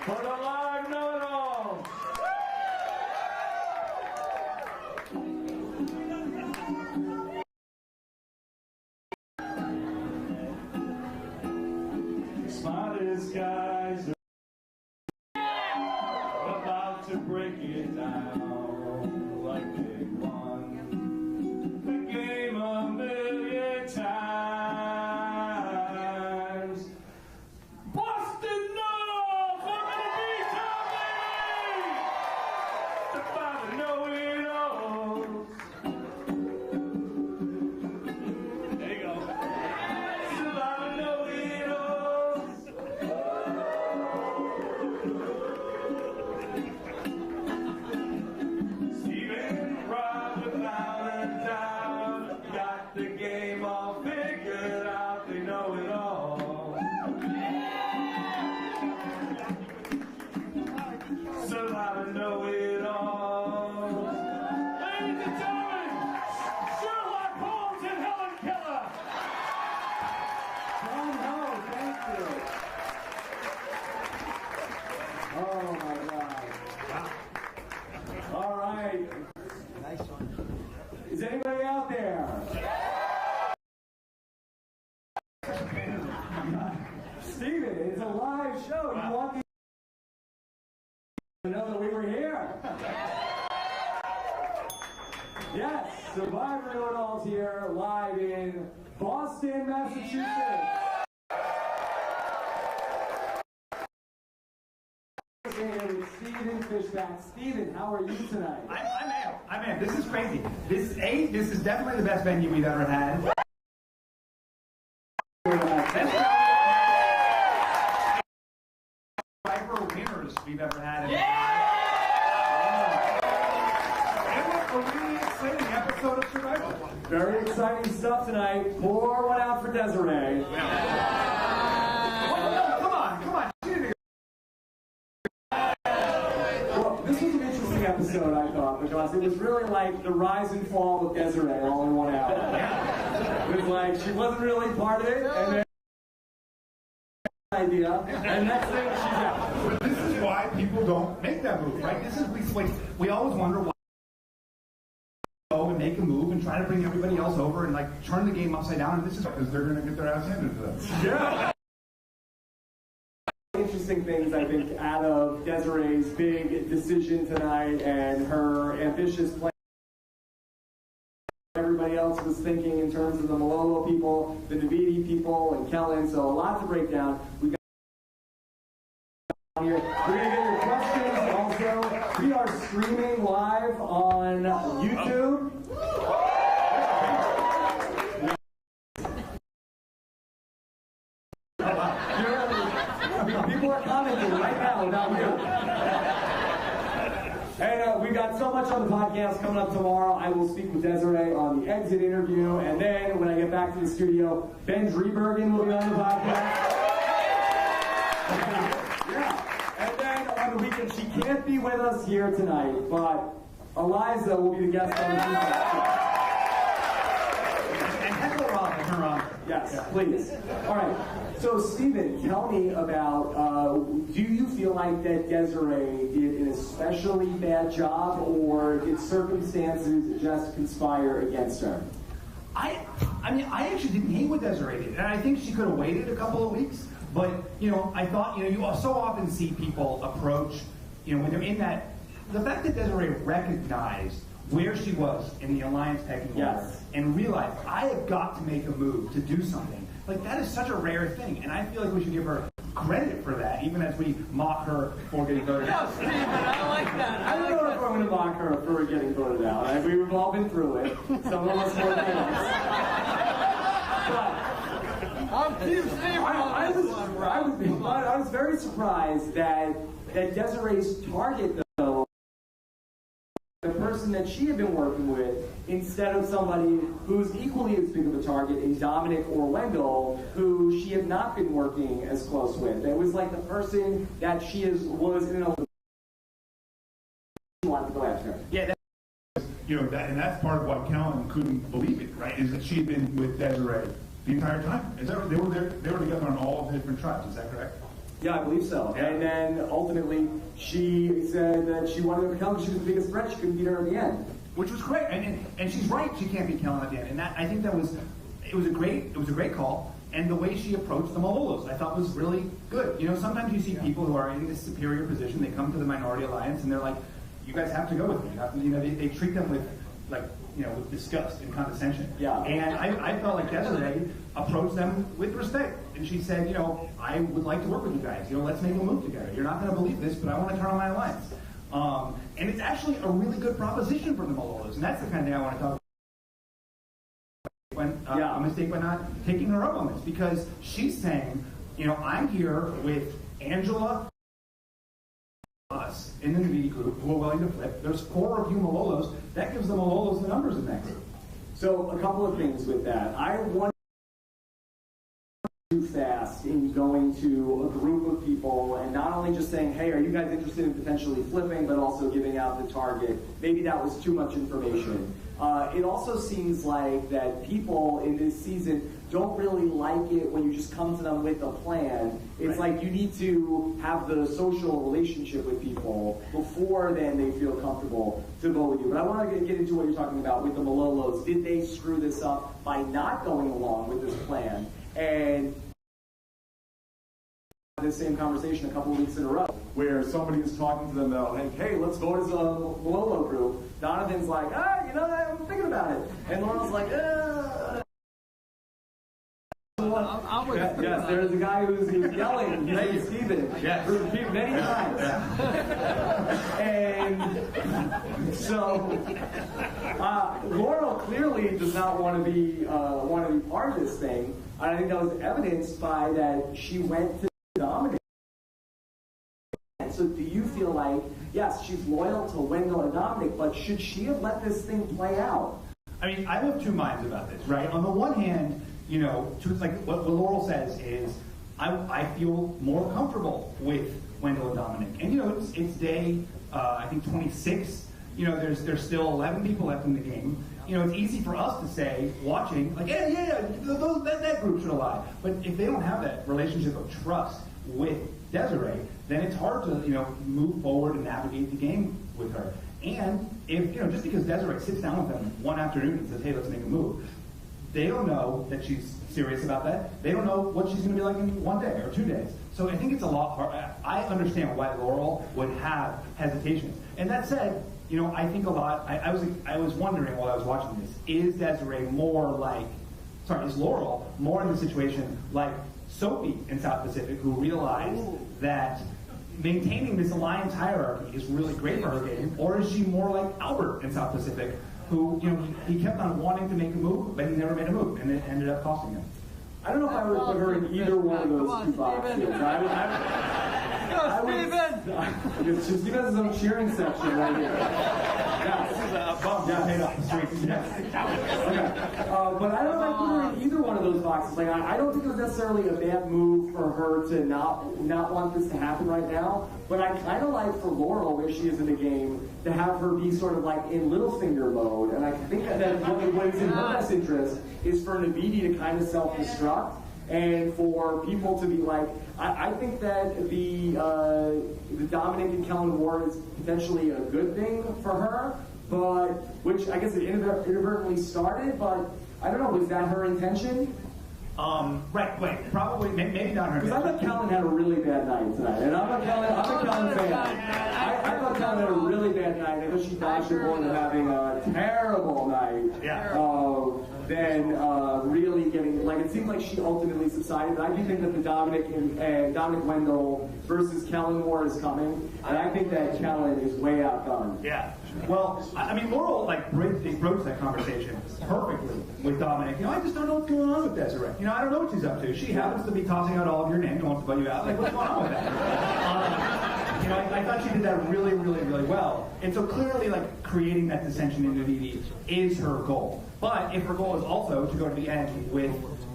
For the live know-it-alls. Smartest guys are about to break it down like they won the game a million times. Boston knows we're gonna beat our baby. The father know-it-alls. There you go. The father know-it-alls. Steven, Robert, Allen, down, got the game all figured out. They know it all. Survivor know-it-alls. Ladies and gentlemen, Sherlock Holmes and Helen Keller. Oh no, thank you. Oh my God. All right. Nice one. Is anybody out there? Steven, it's a live show. You want to know that we were here? Yes, Survivor Know-it-alls here, live in Boston, Massachusetts. With Steven Fishback. Steven, how are you tonight? I'm in. This is crazy. This is definitely the best venue we've ever had. Survivor winners we've ever had. And a really exciting episode of Survivor. Very exciting stuff tonight. Pour one out for Desiree. Come on. Well, this was an interesting episode, I thought, because it was really like the rise and fall of Desiree all in 1 hour. It was like she wasn't really part of it, and then idea, and next thing she's out. But this is why people don't make that move, right? We always wonder why go and make a move and try to bring everybody else over and like turn the game upside down. And this is because they're going to get their ass handed to them. Yeah. Interesting things, I think, out of Desiree's big decision tonight and her ambitious plan. Everybody else was thinking in terms of the Malolo people, the Navidi people, and Kellen. So a lot to break down. We got here. We're going to get your questions. Also, we are streaming live on YouTube. People are commenting right now about you. And we got so much on the podcast coming up tomorrow. I will speak with Desiree on the exit interview. And then when I get back to the studio, Ben Driebergen will be on the podcast. Yeah. And then on the weekend, she can't be with us here tonight, but Eliza will be the guest on the podcast. And heckle Rob and her on. Yes, please. All right. So, Steven, tell me about, do you feel like that Desiree did an especially bad job, or did circumstances just conspire against her? I I actually didn't hate what Desiree did. And I think she could have waited a couple of weeks. But, I thought, you so often see people approach, when they're in that, the fact that Desiree recognized where she was in the Alliance pecking order and realized, I have got to make a move to do something. Like, that is such a rare thing, and I feel like we should give her credit for that, even as we mock her for getting voted out. No, Steven, I like that. I don't know if I'm going to mock her for getting voted out. We've all been through it. Some of us more than others. I'm Team Steven. I was very surprised that Desiree's target, though, the person that she had been working with, instead of somebody who's equally as big of a target in Dominic or Wendell, who she had not been working as close with. It was like the person that she was in a wanted to go after. Yeah, and that's part of why Kellen couldn't believe it, right? Is that she had been with Desiree the entire time. They were together on all the different tribes. Is that correct? Yeah, I believe so. Yeah. And then ultimately, she said that she wanted to become, she was the biggest threat, she couldn't beat her in the end. Which was great, and she's right. She can't beat Kellen at the end, and that I think it was a great call. And the way she approached the Malolos, I thought was really good. You know, sometimes you see people who are in this superior position. They come to the Minority Alliance, and they're like, "You guys have to go with me." You know, they treat them with with disgust and condescension. Yeah. And I felt like Desiree approached them with respect, and she said, I would like to work with you guys. Let's make a move together. You're not going to believe this, but I want to turn on my alliance. And it's actually a really good proposition for the Malolos, and that's the kind of thing I want to talk about. A mistake by not taking her up on this, because she's saying, I'm here with Angela, us in the Navidi group who are willing to flip. There's 4 of you Malolos. That gives the Malolos the numbers in that group. So a couple of things with that. I want too fast in going to a group of people and not only just saying, hey, are you guys interested in potentially flipping, but also giving out the target. Maybe that was too much information. It also seems like that people in this season don't really like it when you just come to them with a plan. It's like you need to have the social relationship with people before then they feel comfortable to vote with you. But I want to get into what you're talking about with the Malolos. Did they screw this up by not going along with this plan? And this same conversation a couple of weeks in a row where somebody is talking to them about, like, hey, let's vote as a Malolo group. Donovan's like, I'm thinking about it. And Laurel's like, I'm with you. Yes, there's a guy who's yelling, he's Steven, Yes. many times. And so Laurel clearly does not want to be part of this thing. And I think that was evidenced by that she went to Dominic. And so do you feel like, yes, she's loyal to Wendell and Dominic, but should she have let this thing play out? I mean, I'm of two minds about this, right? On the one hand, like what Laurel says is, I feel more comfortable with Wendell and Dominic. And, it's day, I think, 26. There's still 11 people left in the game. It's easy for us to say, watching, like, that group should ally. But if they don't have that relationship of trust with Desiree, then it's hard to, move forward and navigate the game with her. And if, just because Desiree sits down with them one afternoon and says, hey, let's make a move, they don't know that she's serious about that. They don't know what she's going to be like in 1 day or 2 days. So I think it's a lot hard. I understand why Laurel would have hesitations. And that said, I think a lot, I was wondering while I was watching this, is Laurel more in the situation like Sophie in South Pacific, who realized that maintaining this alliance hierarchy is really great for her game, or is she more like Albert in South Pacific, who, he kept on wanting to make a move, but he never made a move, and it ended up costing him? I don't know if I would put her in either one of those two boxes. Steven's in some cheering section right here. But I don't know if I put her in either one of those boxes. Like, I don't think it was necessarily a bad move for her to not want this to happen right now. But I kind of like for Laurel, where she is in the game, to have her be sort of like in Littlefinger mode. And I think that what is in her best interest is for Navidi to kind of self-destruct and for people to be like, I think that the Dominic and Kellen war is potentially a good thing for her, but which I guess it inadvertently started, but I don't know, was that her intention? Probably, maybe not her. Because I thought Kellen had a really bad night tonight, and I'm a Kellen fan. I thought Kellen had a really bad night. I thought she dodged it more than having a terrible night. Yeah. Then really getting, like, it seemed like she ultimately subsided. But I do think that the Dominic and Dominic Wendell versus Kellen war is coming, and I think that Kellen is way outdone. Yeah. Well, I mean, Laurel broached that conversation perfectly with Dominic. I just don't know what's going on with Desiree. I don't know what she's up to. She happens to be tossing out all of your names and wants to vote you out. Like, what's going on with that? I thought she did that really, really, really well. And so clearly, like, creating that dissension in Navidi is her goal. But if her goal is also to go to the end with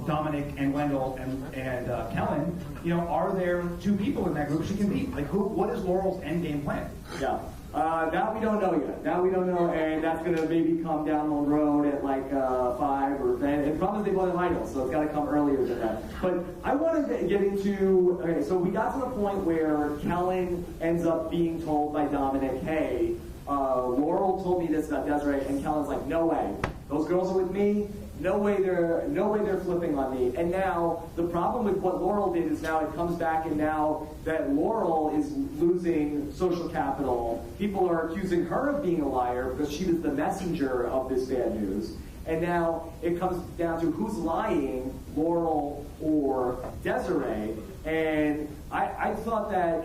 Dominic and Wendell and Kellen, are there two people in that group she can beat? Like, what is Laurel's end game plan? Yeah. That we don't know yet. That we don't know, and that's going to maybe come down the road at like 5 or 10. And probably they both have idols, so it's got to come earlier than that. But I want to get into, okay, so we got to the point where Kellen ends up being told by Dominic, hey, Laurel told me this about Desiree, and Kellen's like, no way. Those girls are with me. No way they're flipping on me. And now the problem with what Laurel did is now it comes back, and now that Laurel is losing social capital, people are accusing her of being a liar because she was the messenger of this bad news. And now it comes down to who's lying, Laurel or Desiree. And I thought that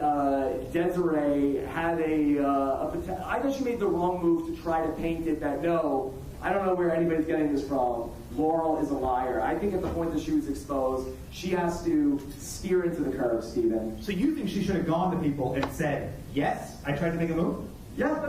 Desiree had I know she made the wrong move to try to paint it that no, I don't know where anybody's getting this from. Laurel is a liar. I think at the point that she was exposed, she has to steer into the curve, Stephen. So you think she should have gone to people and said, yes, I tried to make a move? Yeah,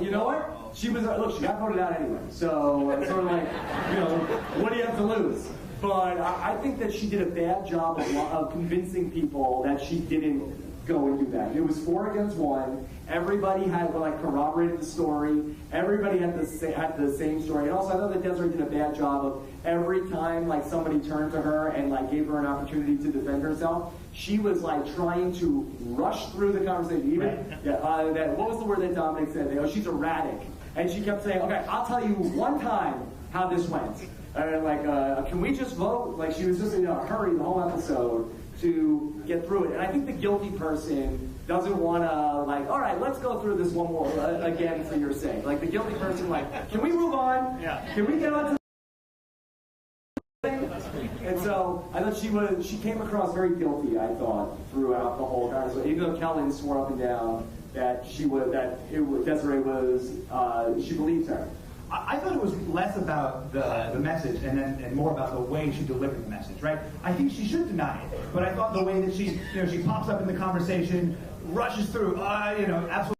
you know what? She was, look, she got voted out anyway. So it's sort of like, you know, what do you have to lose? But I think that she did a bad job of convincing people that she didn't go and do that. It was 4 against 1. Everybody had corroborated the story. Everybody had the same story. And also, I thought that Desiree did a bad job of every time somebody turned to her and gave her an opportunity to defend herself, she was trying to rush through the conversation. Even what was the word that Dominic said? She's erratic, and she kept saying, "Okay, I'll tell you one time how this went." Can we just vote? She was just in a hurry the whole episode to get through it. And I think the guilty person doesn't want to, all right, let's go through this one more again for your sake. The guilty person, can we move on? Yeah. Can we get on to the thing? And so I thought she came across very guilty, I thought, throughout the whole conversation. Even though Kellen swore up and down that Desiree was, she believed her. I thought it was less about the message and more about the way she delivered the message, right? I think she should deny it, but I thought the way that she pops up in the conversation, rushes through, absolutely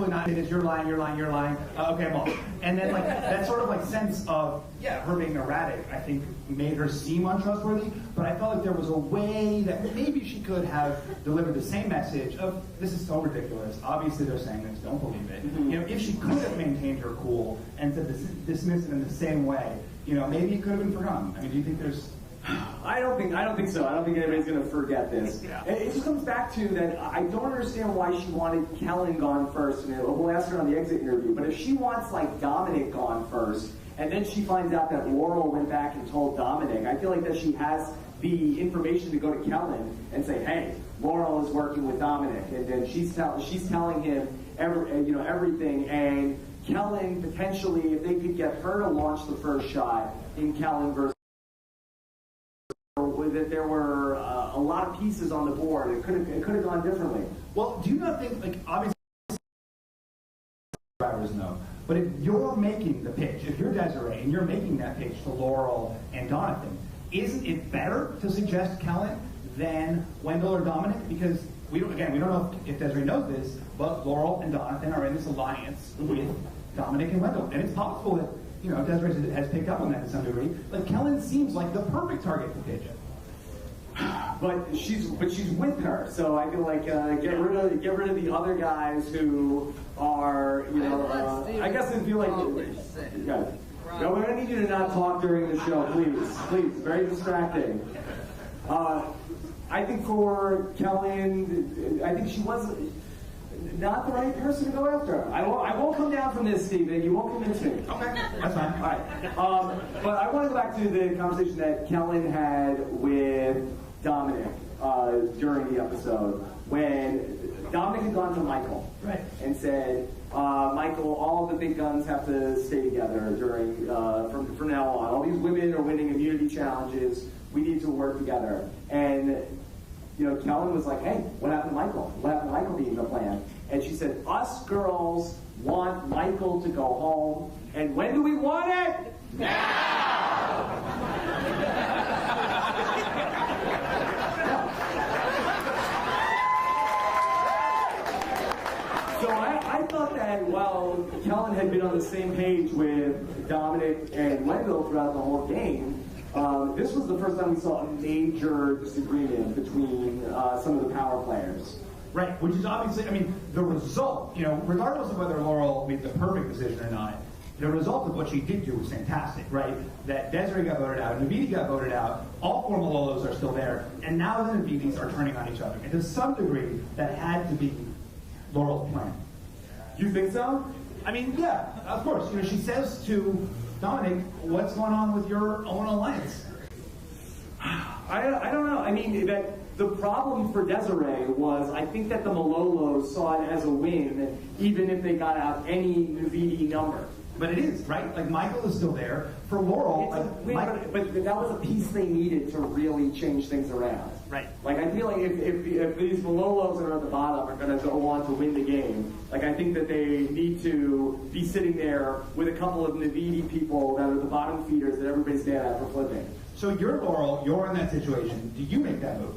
not. It is you're lying. Okay, I'm off. And then that sort of sense of her being erratic, I think made her seem untrustworthy. But I felt like there was a way that maybe she could have delivered the same message of this is so ridiculous. Obviously they're saying this. Don't believe it. Mm-hmm. If she could have maintained her cool and said dismiss it in the same way, maybe it could have been forgotten. I mean, do you think there's? I don't think so. I don't think anybody's going to forget this. Yeah. It just comes back to that I don't understand why she wanted Kellen gone first. We'll ask her on the exit interview. But if she wants Dominic gone first, and then she finds out that Laurel went back and told Dominic, I feel like that she has the information to go to Kellen and say, hey, Laurel is working with Dominic, and then she's telling him everything. And Kellen potentially, if they could get her to launch the first shot in Kellen versus that there were a lot of pieces on the board. It could have gone differently. Well, do you not think, obviously, drivers know, but if you're making the pitch, if you're Desiree and you're making that pitch to Laurel and Jonathan, isn't it better to suggest Kellen than Wendell or Dominic? Because we don't know if Desiree knows this, but Laurel and Jonathan are in this alliance with Dominic and Wendell, and it's possible that Desiree has picked up on that to some degree. But Kellen seems like the perfect target to pitch it. But she's with her, so I feel like get rid of the other guys who are I guess it'd feel like no, we're gonna need you to not talk during the show, please, very distracting. I think for Kellen, I think she was not the right person to go after. I won't come down from this, Stephen. You won't convince me. Okay, that's fine. All right. But I want to go back to the conversation that Kellen had with Dominic during the episode when Dominic had gone to Michael, right, and said, Michael, all the big guns have to stay together during from now on. All these women are winning immunity challenges. We need to work together. And Kellen was like, hey, what happened to Michael? What happened to Michael being the plan? And she said, us girls want Michael to go home. And when do we want it? Now! So I thought that while Kellen had been on the same page with Dominic and Wendell throughout the whole game, this was the first time we saw a major disagreement between some of the power players. Right, which is obviously, I mean, the result, regardless of whether Laurel made the perfect decision or not, the result of what she did do was fantastic, right? That Desiree got voted out, Naviti got voted out, all four Malolos are still there, and now the Navitis are turning on each other. And to some degree, that had to be Laurel's plan. You think so? I mean, yeah, of course. She says to Dominic, what's going on with your own alliance? I don't know. I mean, that the problem for Desiree was, I think that the Malolos saw it as a win, even if they got out any Naviti number. But it is, right? Like, Michael is still there. For Laurel, but that was a piece they needed to really change things around. Right. Like, I feel like if these Malolos that are at the bottom are going to go on to win the game, like, I think that they need to be sitting there with a couple of Naviti people that are the bottom feeders that everybody's mad at for flipping. So you're Laurel, you're in that situation. Do you make that move?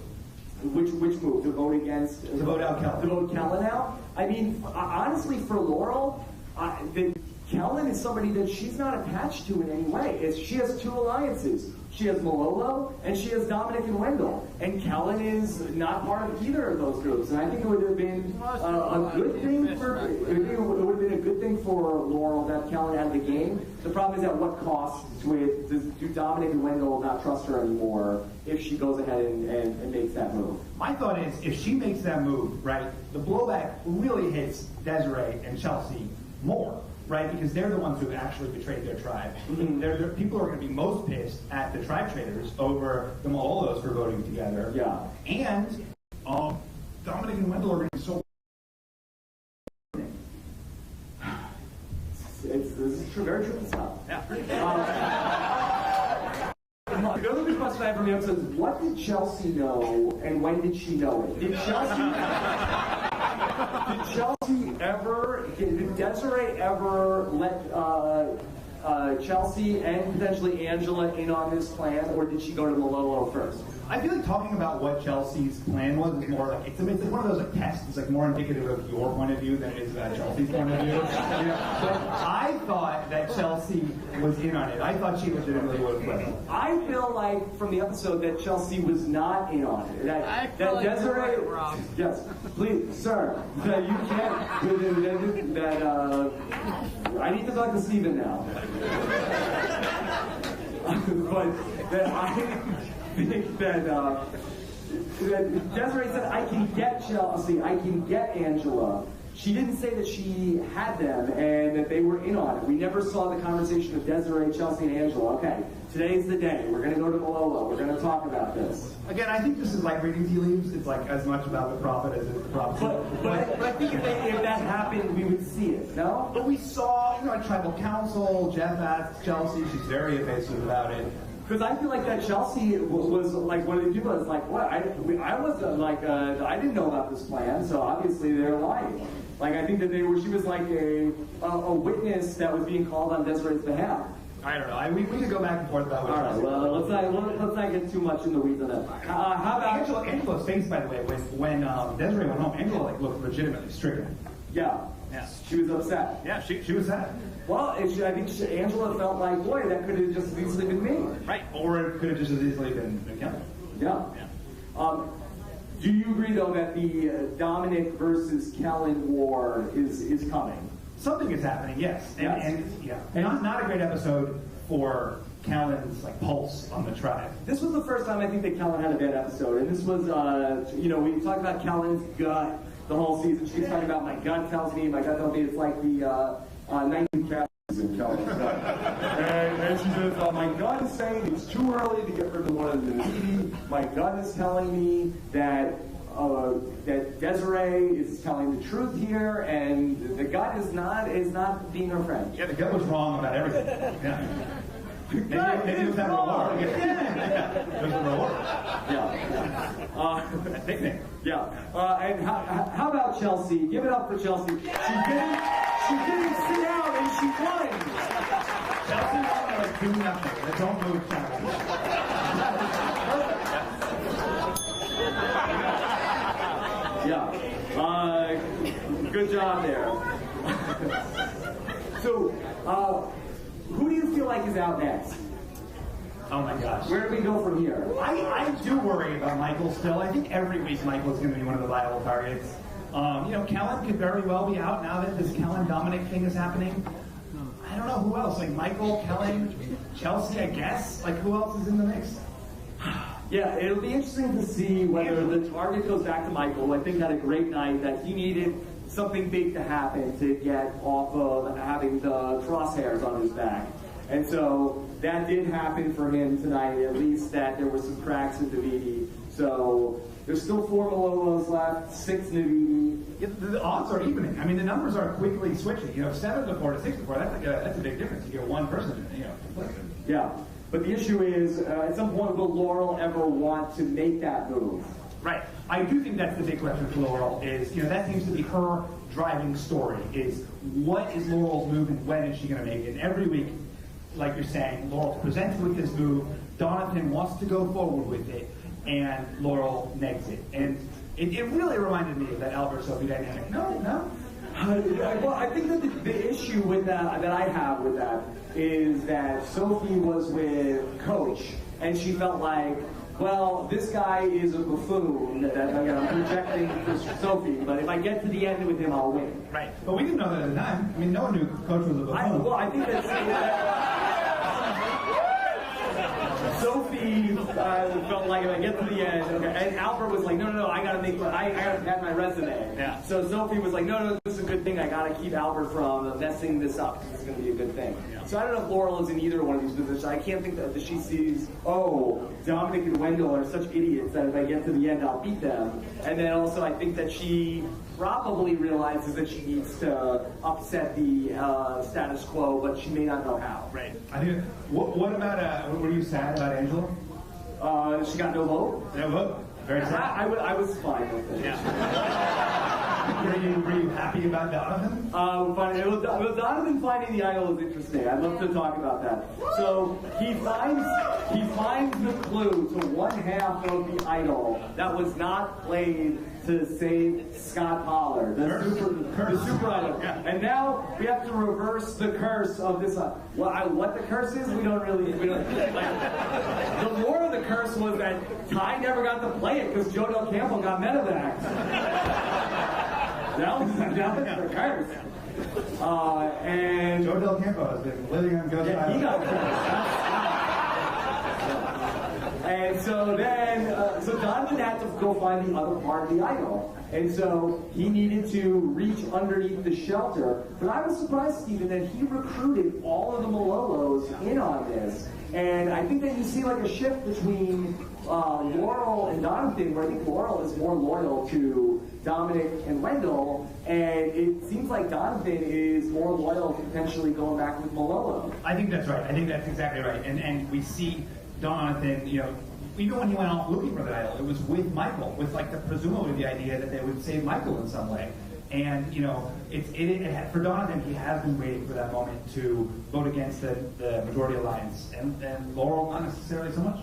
Which move? To vote against? To vote out Kellen. To vote Kellen out? I mean, honestly, for Laurel, Kellen is somebody that she's not attached to in any way. She has two alliances. She has Malolo and she has Dominic and Wendell. And Kellen is not part of either of those groups. And I think it would have been a good thing for Laurel that Kellen had the game. The problem is at what cost do Dominic and Wendell not trust her anymore if she goes ahead and makes that move? My thought is, if she makes that move, right, the blowback really hits Desiree and Chelsea more. Right, because they're the ones who have actually betrayed their tribe. Mm-hmm. People are going to be most pissed at the tribe traders over the Malolos for voting together. Yeah. And Dominic and Wendell are going to be so. This is true, very true stuff. Yeah. The other big question I have from the episode is, what did Chelsea know and when did she know it? Did Desiree ever let Chelsea and potentially Angela in on this plan, or did she go to Malolo first? I feel like talking about what Chelsea's plan was is more like, it's one of those like tests. It's like more indicative of your point of view than it is about Chelsea's point of view. But I thought that Chelsea was in on it. I thought she legitimately would have played. I feel like from the episode that Chelsea was not in on it. That Desiree, yes, please, sir, that you can't. I need to talk to Steven now. But that I think that Desiree said, I can get Chelsea, I can get Angela. She didn't say that she had them and that they were in on it. We never saw the conversation of Desiree, Chelsea, and Angela. Okay, today's the day. We're going to go to Malolo. We're going to talk about this. Again, I think this is like reading tea leaves. It's like as much about the prophet as it's the prophet. But I think if that happened, we would see it, no? But we saw, at tribal council, Jeff asked Chelsea. She's very evasive about it. Because I feel like that Chelsea was like one of the people that's like, what? I wasn't like, I didn't know about this plan, so obviously they're lying. Like, I think that she was like a witness that was being called on Desiree's behalf. I don't know. We could go back and forth about what. All right. Well, let's not get too much in the weeds on that. How about Angela's face, by the way, when Desiree went home, Angela looked legitimately stricken. Yeah. Yeah. She was upset. Yeah, she was sad. Well, I think Angela felt like, boy, that could have just as easily been me. Right. Or it could have just as easily been Kellen. Yeah. Do you agree, though, that the Dominic versus Kellen war is coming? Something is happening, yes. And not a great episode for Kellen's pulse on the tribe. This was the first time I think that Kellen had a bad episode, and this was, we talked about Kellen's gut the whole season. She's talking about my gut tells me it's like the 19 cats in Kellen's gut. And she says, my gut is saying it's too early to get rid of one of the Naviti. My gut is telling me that Desiree is telling the truth here, and the gut is not being her friend. Yeah, the gut was wrong about everything. Yeah. Maybe it was having a war. Yeah. It was a reward. Yeah. That nickname. Yeah. And how about Chelsea? Give it up for Chelsea. She didn't sit out and she won. Chelsea won like 2-0. Don't move, Chelsea. Yeah. Good job there. So, who do you feel like is out next? Oh my gosh. Where do we go from here? I do worry about Michael still. I think every week Michael's going to be one of the viable targets. Kellen could very well be out now that this Kellen-Dominic thing is happening. I don't know who else. Like Michael, Kellen, Chelsea, I guess. Like who else is in the mix? Yeah, it'll be interesting to see whether the target goes back to Michael, who I think had a great night, that he needed something big to happen to get off of having the crosshairs on his back. And so that did happen for him tonight, at least that there were some cracks in Davidi. So there's still 4 Malolos left, 6 Navidi. Yeah, the odds are evening. I mean, the numbers are quickly switching. 7-4 to 6-4, that's a big difference. You get one person, Yeah. But the issue is, at some point, will Laurel ever want to make that move? Right. I do think that's the big question for Laurel is, that seems to be her driving story is what is Laurel's move and when is she going to make it? And every week, like you're saying, Laurel presents with this move, Donathan wants to go forward with it, and Laurel negs it. And it really reminded me of that Albert-Sophie dynamic. No? Well, I think that the issue with that I have with that is that Sophie was with Coach, and she felt like, well, this guy is a buffoon. I'm projecting for Sophie, but if I get to the end with him, I'll win. Right. But we didn't know that at the time. I mean, no one knew Coach was a buffoon. I think that Sophie felt like if I get to the end, okay, and Albert was like, no, I gotta pad my resume. Yeah. So Sophie was like, no, this is a good thing. I gotta keep Albert from messing this up. This is gonna be a good thing. Yeah. So I don't know if Laurel is in either one of these positions. I can't think that she sees, Dominic and Wendell are such idiots that if I get to the end, I'll beat them. And then also I think that she probably realizes that she needs to upset the status quo, but she may not know how. Right. I think. What about? Were you sad about Angela? She got no vote. No vote. Very sad. I was fine with it. Yeah. Were you happy about Donovan? Donovan finding the idol is interesting. I'd love to talk about that. So he finds the clue to one half of the idol that was not played to save Scott Pollard, the super idol. Yeah. And now we have to reverse the curse of this. What the curse is, we don't. The lore of the curse was that Ty never got to play it because Joe Del Campo got medevac. That was the curse. And Joe Del Campo has been living on Ghost Island. He got cursed. And so then, Donovan had to go find the other part of the idol. And so he needed to reach underneath the shelter. But I was surprised, Stephen, that he recruited all of the Malolos in on this. And I think that you see like a shift between Laurel and Donovan, where I think Laurel is more loyal to Dominic and Wendell, and it seems like Donovan is more loyal to potentially going back with Malolo. I think that's right. I think that's exactly right. And we see Donovan, even when he went off looking for the idol, it was with Michael, with presumably the idea that they would save Michael in some way. And for Donovan, he has been waiting for that moment to vote against the majority alliance, and Laurel not necessarily so much.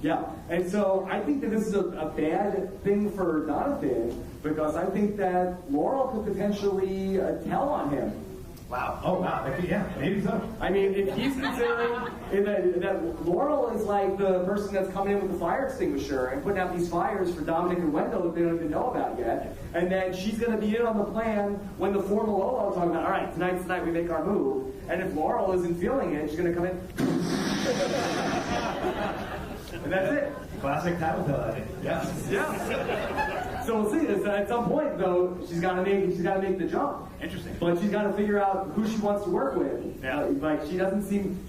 Yeah, and so I think that this is a bad thing for Donovan because I think that Laurel could potentially tell on him. Wow. Oh, wow. Yeah, maybe so. I mean, if he's considering that Laurel is like the person that's coming in with the fire extinguisher and putting out these fires for Dominic and Wendell that they don't even know about yet, and then she's going to be in on the plan when the four Malolo are talking about, all right, tonight's the night we make our move, and if Laurel isn't feeling it, she's going to come in. And that's it. Classic tattletale, I think. Yes. Yeah. So we'll see. At some point, though, she's got to make the jump. Interesting. But she's got to figure out who she wants to work with. Yeah.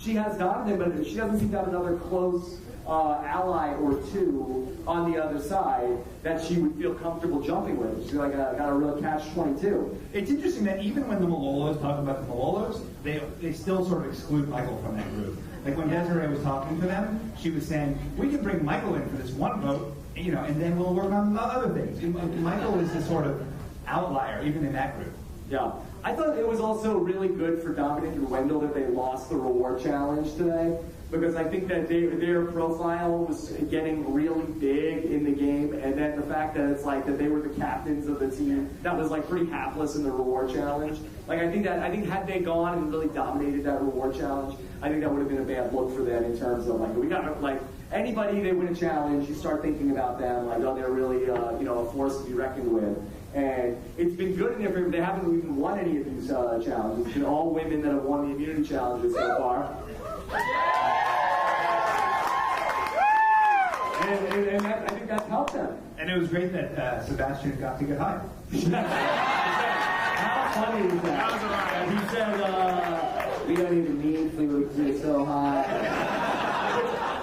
She has Donovan, but she doesn't seem to have another close ally or two on the other side that she would feel comfortable jumping with. She's got a real catch-22. It's interesting that even when the Malolos talk about the Malolos, they still sort of exclude Michael from that group. Like when Desiree was talking to them, she was saying, we can bring Michael in for this one vote, and then we'll work on the other things. And Michael is this sort of outlier, even in that group. Yeah. I thought it was also really good for Dominic and Wendell that they lost the reward challenge today, because I think that their profile was getting really big in the game, and then the fact that it's like that they were the captains of the team, that was like pretty hapless in the reward challenge. Like I think had they gone and really dominated that reward challenge, I think that would have been a bad look for them in terms of like, we got like anybody they win a challenge, you start thinking about them like, oh, they're really a force to be reckoned with. And it's been good in their favor. They haven't even won any of these challenges. It's been all women that have won the immunity challenges so far. And I think that's helped them. And it was great that Sebastian got to get high. How funny is that? He said, we don't even need food, it's so hot.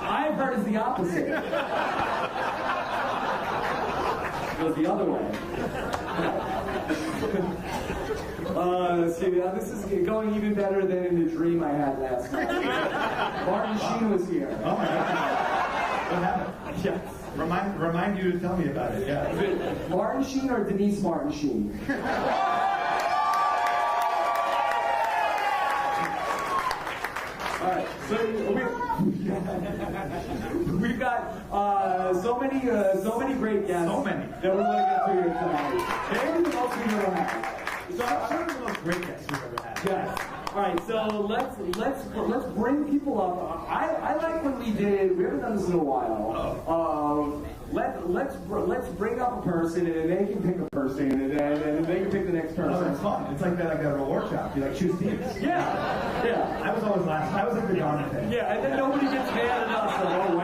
I've heard it's the opposite. It was the other way. Let's see, this is going even better than in the dream I had last night. Martin Sheen was here. Oh my God. What happened? Yes. Remind you to tell me about it, yeah. Is it Martin Sheen or Denise Martin Sheen? Alright, so we've got so many great guests. So many. That we're going to get to here tonight. Maybe the most we've ever had. So I'm sure the most great guests we've ever had. Yes. All right. So let's bring people up. I like when we haven't done this in a while. Let's bring up a person and then they can pick a person and then they can pick the next person. Oh, that's fun. It's like a reward shop. You like choose teams. Yeah. I was always last. I was like the dominant thing. Yeah, and then nobody gets mad at us. Like, oh,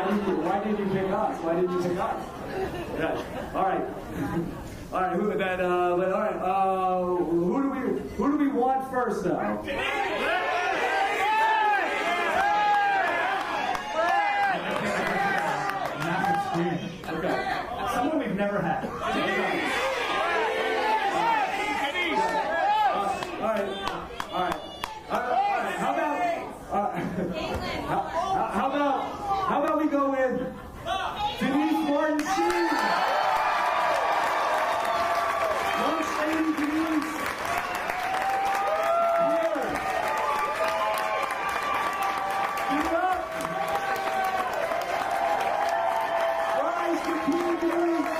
why did you pick us? Why did you pick us? Yeah. All right. All right. Who do we want first, though? Massive scream. Okay. Someone we've never had. All right. How about we go with Denise Martin Sheen? Lunch lady Denise. Here. Give it up. Rise to Queen Denise.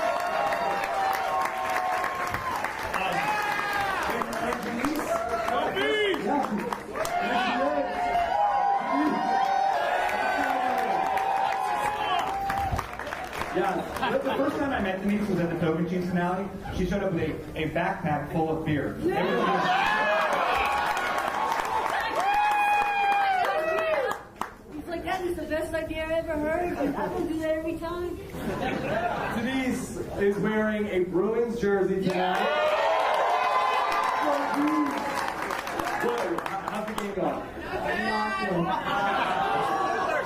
And Denise. Yeah. The first time I met Denise was at the Token Cheese finale. She showed up with a backpack full of beer. He's like, that is the best idea I've ever heard. I will do that every time. Denise is wearing a Bruins jersey tonight. How's the game going?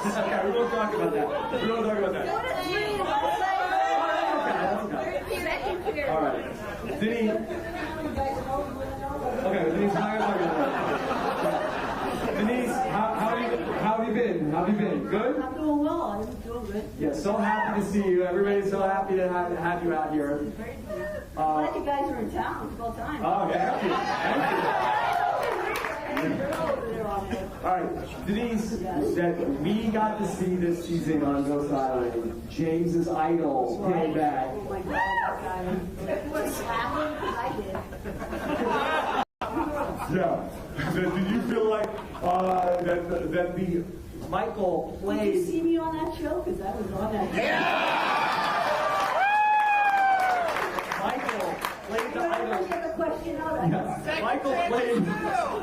Okay, we won't talk about that. We won't talk about that. All right. Denise. Okay, Denise, Denise, how have you been? How have you been? Good? I'm doing well. I'm doing good. Yeah, so happy to see you. Everybody's so happy to have you out here. Glad you guys are in town. It's about time. Oh, yeah, thank you. All right, Denise, that we got to see this season on Ghost Island. James's idol came back. Oh my God, that guy. What's happening? I did. Yeah. Did you feel like that the Michael Did played? you see me on that show? Because I was on that show. Michael played the idol. Get the question out. Yes. Michael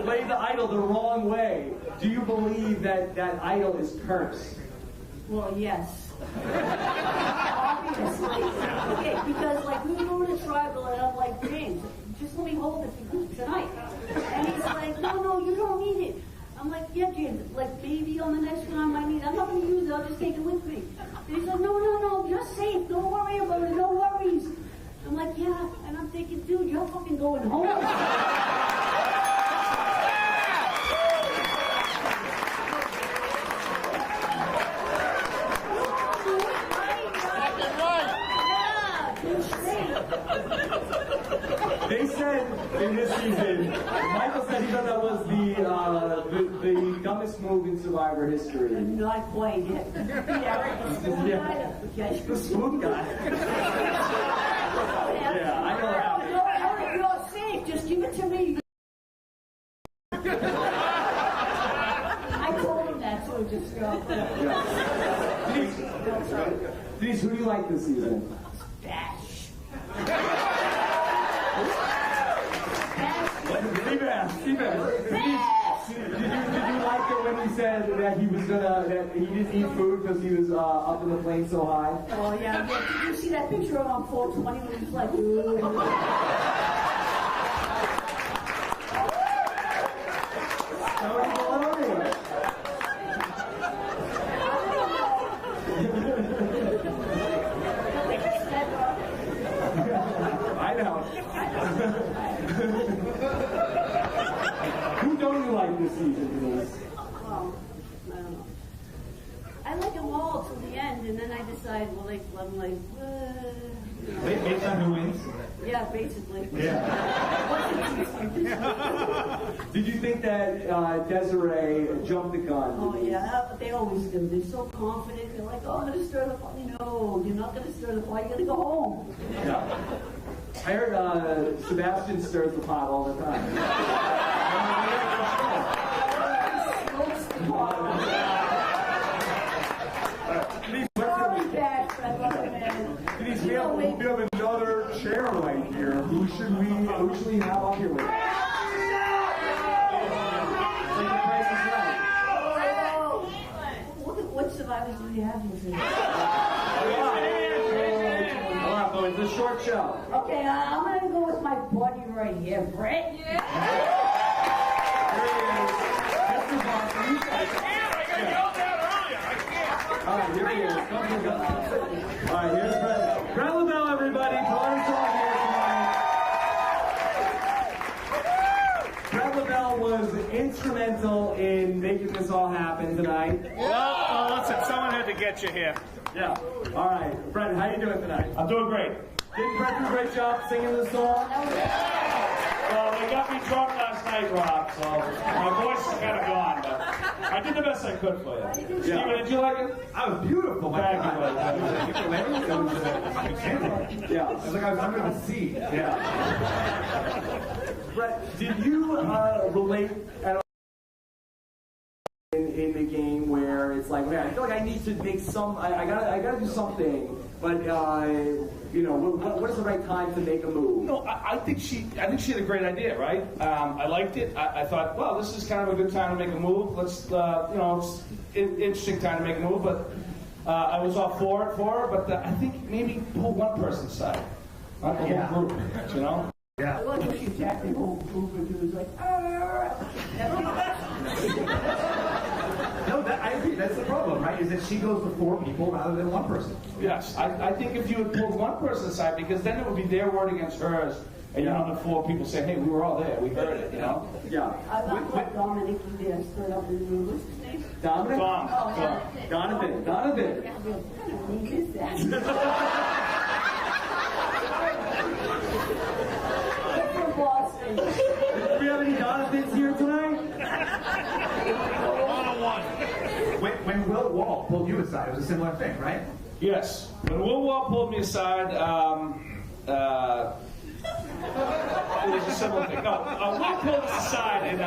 played the idol the wrong way. Do you believe that idol is cursed? Well, yes. Obviously. Okay, because like we were going to tribal and I'm like, James, just let me hold it for tonight. And he's like, no, you don't need it. I'm like, yeah, James, like maybe on the next time I need it. I'm not going to use it, I'll just take it with me. And he's like, no, just safe. Don't worry about it, no worries. I'm like, yeah, and I'm thinking, dude, you're fucking going home. They said in this season, Michael said he thought that was the dumbest move in Survivor history. Not quite yet. The smooth guy. Yeah, I know. No, Eric, you're safe. Just give it to me. I told him that too. Just go. Denise, who do you like this season? Bash. Did you like it when he said that he didn't eat food because he was up in the plane so high? Oh yeah. Did you see that picture of him on 420 when he's like, I know. Who don't you like this season, Denise? well, I don't know. I like them all till the end, and then I decide, well, like, I'm like, Based on who wins? yeah, basically. Yeah. Did you think that Desiree jumped the gun? Oh yeah, but they always do. They're so confident. They're like, oh, I'm gonna stir the fire. No, you're not gonna stir the fire. You're gonna go home. Yeah. I heard Sebastian stirs the pot all the time. Smokes the pot. Sorry, Dad. I love it, man. Denise, we have another chair right here. Who should we have up here with us? It's like the Price is Right. Oh, what survivors do we have here? It's a short show. Okay, I'm gonna go with my buddy right here, Brett. Here he is. Mr. Boston. All right, here he is. Come to go. All right, here's Brett. Brett LaBelle, everybody. Clarence Hall here tonight. Brett LaBelle was instrumental in making this all happen tonight. Well, listen, someone had to get you here. Yeah. All right, Brett, how you doing tonight? I'm doing great. Didn't Brett do a great job singing the song? Well, they got me drunk last night, Rob, so my voice is kind of gone, but I did the best I could for you. Yeah. Steven, did you like it? I was beautiful. Thank you, buddy. Yeah. I was like I was under the sea. Yeah. Brett, did you relate at all in the game where it's like, man, I feel like I need to make some, I gotta do something, but what is the right time to make a move? No, I think she had a great idea, right? I liked it. I thought, well, this is kind of a good time to make a move. Let's, it's an interesting time to make a move, but I was all for her, but I think maybe pull one person's side, not the whole group, you know? Yeah. I like when she jacked the whole group and she was like, No, I agree. That's the problem, right? Is that she goes to 4 people rather than 1 person. Yes, I think if you had pulled one person aside, because then it would be their word against hers, and you don't have 4 people saying, hey, we were all there, we heard it, you know? Yeah. I like Dominic there, stood up in the room. What's his name? Dominic? Tom. Donovan. What kind of name is that? From Boston. Do we have any Donovans here tonight? When Will Wall pulled you aside, it was a similar thing, right? Yes. When Will Wall pulled me aside, it was a similar thing. No, Will pulled us aside, and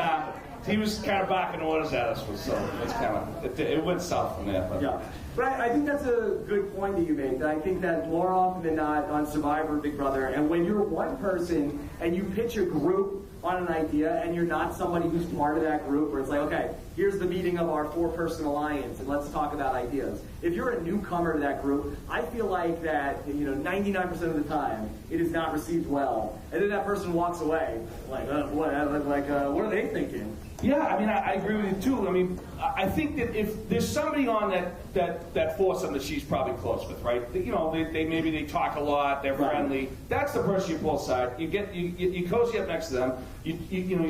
he was kind of barking orders at us, so it's kind of, it went south from there. But. Yeah. But I think that's a good point that you make. That I think that more often than not on Survivor Big Brother, and when you're one person and you pitch a group on an idea and you're not somebody who's part of that group where it's like, okay, here's the meeting of our 4-person alliance and let's talk about ideas. If you're a newcomer to that group, I feel like that, 99% of the time it is not received well. And then that person walks away like, what are they thinking? Yeah, I mean, I agree with you too. I mean, I think that if there's somebody on that foursome that she's probably close with, right? They maybe they talk a lot, they're friendly. That's the person you pull aside. You cozy up next to them. You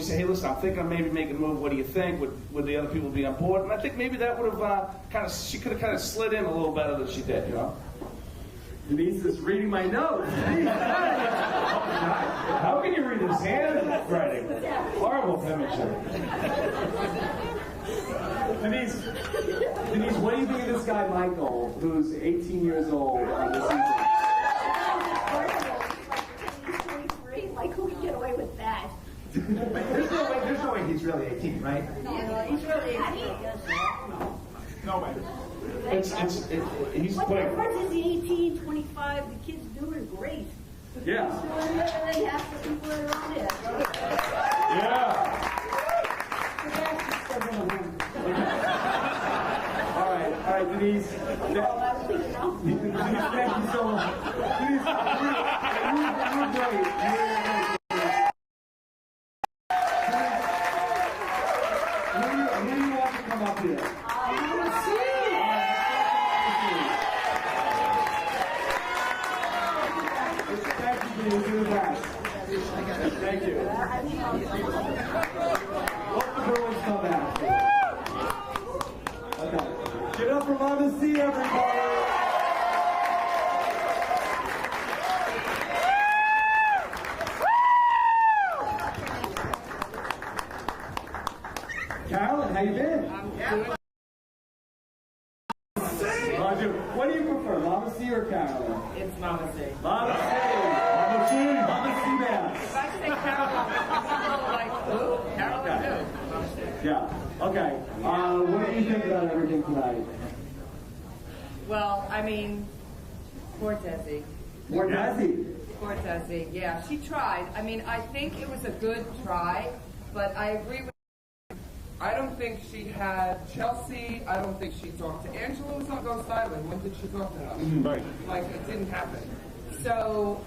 say, hey, listen, I'm thinking of maybe making a move. What do you think? Would the other people be on board? And I think maybe that would have she could have kind of slid in a little better than she did, Denise is reading my notes. How can you with his handwriting. Horrible penmanship. Denise, what do you think of this guy, Michael, who's 18 years old on the season? Like, who can get away with that? There's no way he's really 18, right? No, he's really 18, yes. No way. He's What playing. difference is he 18, 25? The kid's doing great. Yeah. Doing better than half the people that are on there. Yeah. All right, Denise. Oh, I was thinking, no. Denise, thank you so much. Denise, you're great. Who do you want to come up here? Thank you, Denise. You're the best. Thank you. Let the Bruins come back. Okay. Get up from Mama C, everybody. Carolyn, how you been? I'm good. What do you prefer, Mama C or Carolyn? It's Mama C. Mama C. Mama C. Mama C Bass. If I say Carolyn, people are like, who? Carolyn who? Mama C. Yeah. Okay. What do you think about everything tonight? Well, I mean, poor Desi. Poor Desi. Poor Desi, yeah. She tried. I mean, I think it was a good try, but I agree with I don't think she had Chelsea. I don't think she talked to Angela. Was on Ghost Island. When did she talk to her? Right. Like, it didn't happen. So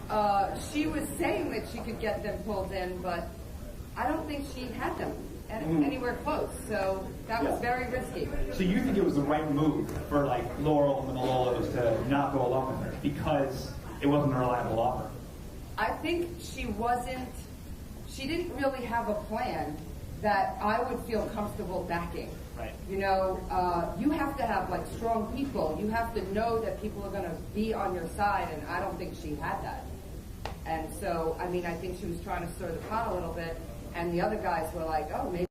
she was saying that she could get them pulled in, but I don't think she had them anywhere close. So that was very risky. So you think it was the right move for like Laurel and the Malolos to not go along with her because it wasn't a reliable offer? I think she didn't really have a plan that I would feel comfortable backing. Right. You know, you have to have like strong people. You have to know that people are going to be on your side, and I don't think she had that. And so, I mean, I think she was trying to stir the pot a little bit, and the other guys were like, oh, maybe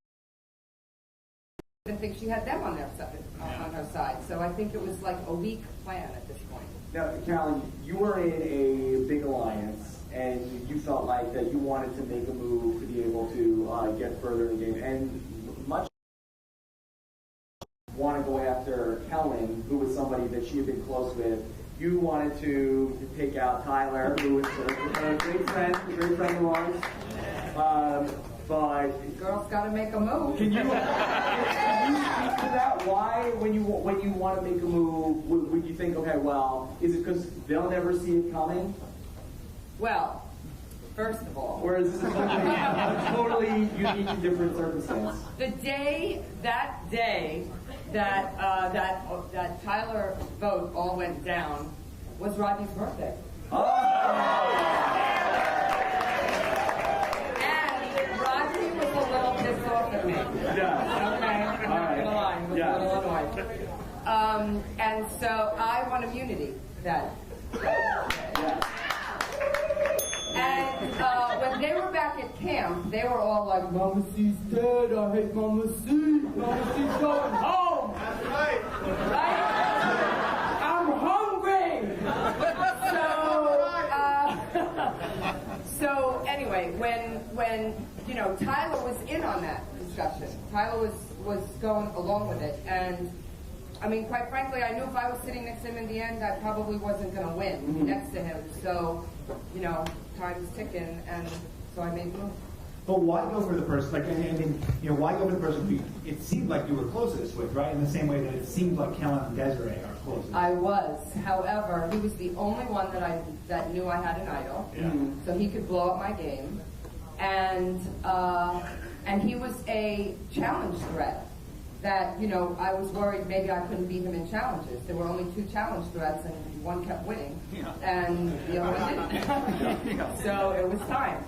I didn't think she had them on their side, on her side. So I think it was like a weak plan at this point. Now, Carolyn, you were in a big alliance, and you felt like that you wanted to make a move to be able to get further in the game, and much want to go after Helen, who was somebody that she had been close with. You wanted to take out Tyler, who was a great friend of yours. But Girls got to make a move. can you speak to that? Why, when you want to make a move, would you think, okay, well, is it because they'll never see it coming? Well, first of all, Or is this a totally unique and different circumstance? that day that Tyler vote all went down was Rodney's birthday. And Rodney was a little pissed off at me. Yeah. Okay, I'm not gonna lie, he was a little annoyed. And so I want immunity that day. And when they were back at camp, they were all like, Mama C's dead, I hate Mama C, Mama C's going home. That's right. Right? I'm hungry. So anyway, when you know, Tyler was in on that discussion. Tyler was going along with it, and I mean, quite frankly, I knew if I was sitting next to him in the end, I probably wasn't going to win next to him. So, you know, time was ticking, and so I made the move. But why go for the person? Like, I mean, you know, why go for the person who it seemed like you were closest with, right? In the same way that it seemed like Kellen and Desiree are closest. I was. However, he was the only one that knew I had an idol, so he could blow up my game, and he was a challenge threat. That, you know, I was worried maybe I couldn't beat him in challenges. There were only 2 challenge threats, and one kept winning, and the other one didn't. So it was time.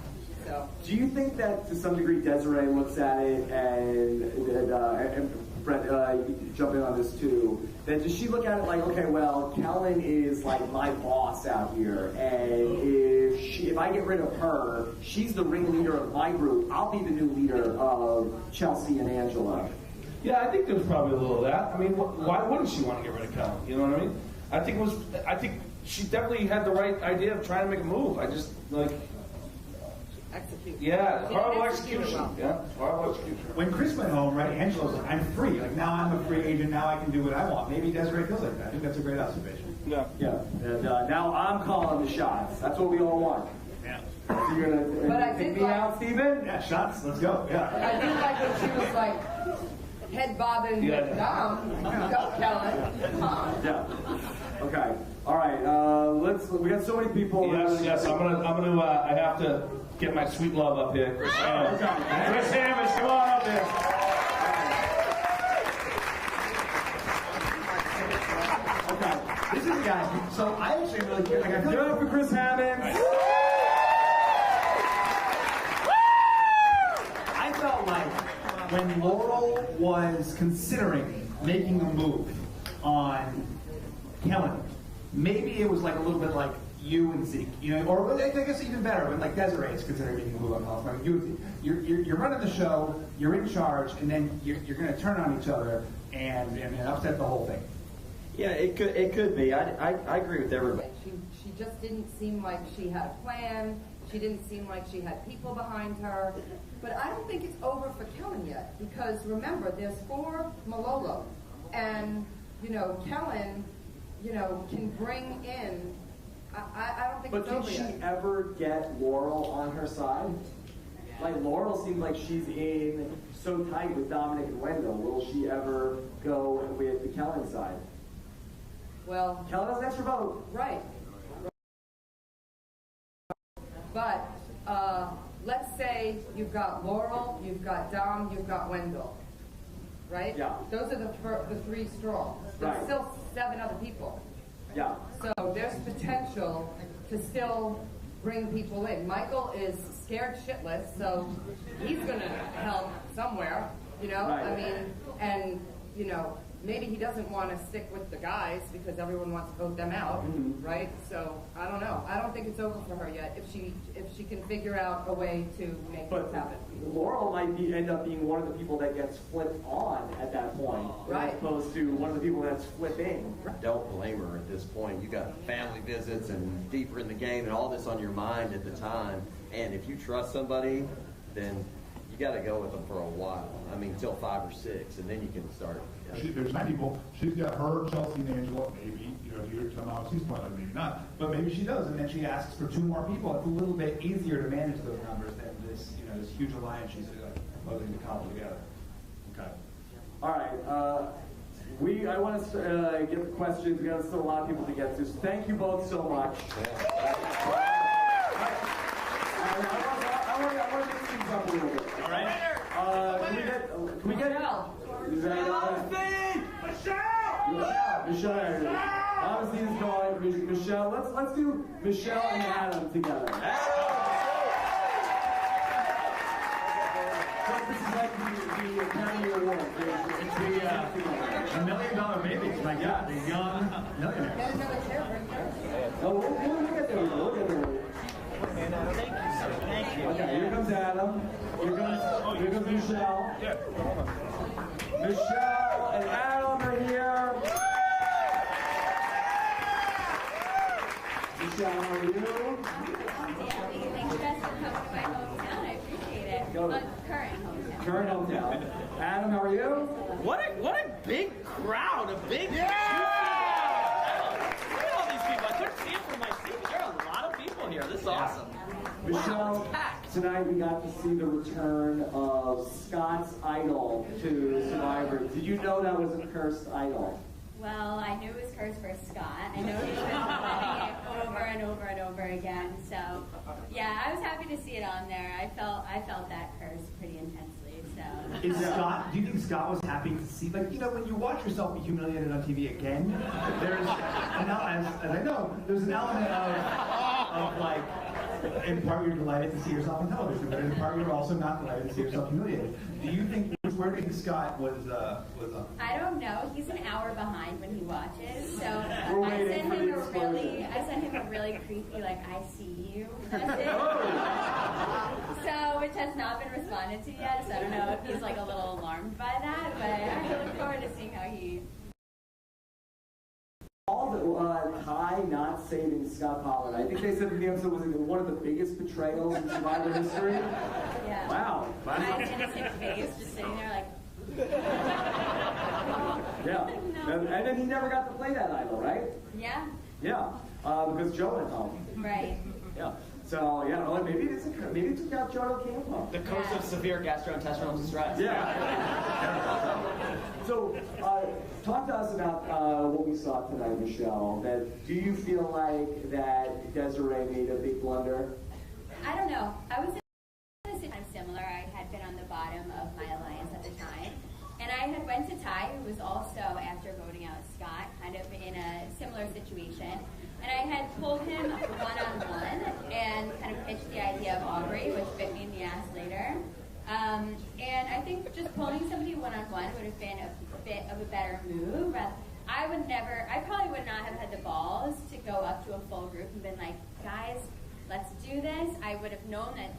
So. Do you think that to some degree Desiree looks at it and Brett, you can jump in on this too. Then does she look at it like, okay, well, Kellen is like my boss out here, and if I get rid of her, she's the ringleader of my group. I'll be the new leader of Chelsea and Angela. Yeah, I think there's probably a little of that. I mean, why wouldn't she want to get rid of Kellen? You know what I mean? I think she definitely had the right idea of trying to make a move. I just like. Execute. Yeah, horrible execute execution. well. Yeah, horrible execution. When Chris went home, right, Angela's like, I'm free. Like, now I'm a free agent. Now I can do what I want. Maybe Desiree feels like that. I think that's a great observation. Yeah. Yeah, and now I'm calling the shots. That's what we all want. Yeah. So you're gonna But I pick did me like- out, Steven? Yeah, shots. Let's go. Yeah. I did like when she was like head bobbing with Dom. Go, Kellen. Come on. Yeah. Okay. All right. We got so many people. Yes. I have to get my sweet love up here. Chris Hammers. Okay. Chris Hammers, come on up here. Okay. This is the guy. So I actually really care. Like, I feel Give it like up for Chris Hammond. I felt like when Laurel was considering making a move on Kellen, maybe it was like a little bit like you and Zeke, you know, or I guess even better when like Desiree is considering making a move on Kellen. Like you and Zeke. You're running the show, you're in charge, and then you're going to turn on each other and upset the whole thing. Yeah, it could be. I agree with everybody. She just didn't seem like she had a plan. She didn't seem like she had people behind her. But I don't think it's over for Kellen yet, because remember, there's 4 Malolo, and Kellen, can bring in. I don't think But it's did over she yet. ever get Laurel on her side? Like Laurel seems like she's in so tight with Dominic and Wendell. Will she ever go with the Kellen side? Well, Kellen has an extra vote. right. But let's say you've got Laurel, you've got Dom, you've got Wendell, right? Yeah. Those are the 3 strong. There's Right. still 7 other people. Yeah. So there's potential to still bring people in. Michael is scared shitless, so he's going to help somewhere, Right. I mean, and, maybe he doesn't want to stick with the guys because everyone wants to vote them out, right? So I don't know. I don't think it's over for her yet if she can figure out a way to make But this happen. Laurel might end up being one of the people that gets flipped on at that point, Right. as opposed to one of the people that's flipping. Don't blame her at this point. You got family visits and deeper in the game and all this on your mind at the time. And if you trust somebody, then you got to go with them for a while. I mean, till 5 or 6, and then you can start. There's 9 people. She's got her, Chelsea, and Angela. Maybe, you're somehow she's point, maybe not. But maybe she does, and then she asks for 2 more people. It's a little bit easier to manage those numbers than this, this huge alliance she's proposing to cobble together. Okay. All right. I want to get the questions. We got still a lot of people to get to. So thank you both so much. I want to mix things up a little bit. All right. Can we get is that, Michelle. Obviously, it's going. Michelle. Let's do Michelle and Adam together. This is like the Academy Award. $1 million baby. My God, the young millionaire. Get another chair right there. Oh, we'll get there. We'll get there. Thank you. Okay, here comes Adam. Here comes Michelle. Michelle and Adam are here. Michelle, how are you? Thank you guys for coming to my hometown. I appreciate it. Go. Current hometown. Current hometown. Adam, how are you? What a big crowd, a big Look at all these people. I couldn't see it from my seat, but there are a lot of people here. This is awesome. Michelle, tonight we got to see the return of Scott's idol to Survivor. Did you know that was a cursed idol? Well, I knew it was cursed for Scott. I know he's been playing it over and over and over again. So, yeah, I was happy to see it on there. I felt that curse pretty intensely. So. Is Scott? Do you think Scott was happy to see? Like, when you watch yourself be humiliated on TV again, there's an element, as I know, there's an element of like, in part you're delighted to see yourself on television, but in part you're also not delighted to see yourself humiliated. Do you think where do you think Scott was up? I don't know. He's an hour behind when he watches, so We're I waiting sent for him the explosion. I sent him a really creepy, like, I see you message. So, which has not been responded to yet, so I don't know if he's like a little alarmed by that, but I look forward to seeing how he. All the Ty not saving Scott Pollard. I think they said the episode was one of the biggest betrayals in Survivor history. Yeah. Wow. Guy's innocent face, just sitting there like. Yeah. And then he never got to play that idol, right? Yeah. Yeah. Because Joe went home. Right. Yeah. So yeah, well, maybe it took out Joe Campo. The curse of severe gastrointestinal distress. Yeah. So, talk to us about what we saw tonight, Michelle. Do you feel like that Desiree made a big blunder? I don't know. I was in a situation similar. I had been on the bottom of my alliance at the time. And I had went to Ty, who was also, after voting out Scott, kind of in a similar situation. And I had pulled him one-on-one and kind of pitched the idea of Aubrey, which bit me in the ass later. And I think just pulling somebody one-on-one would have been a bit of a better move. I probably would not have had the balls to go up to a full group and been like, guys, let's do this. I would have known that,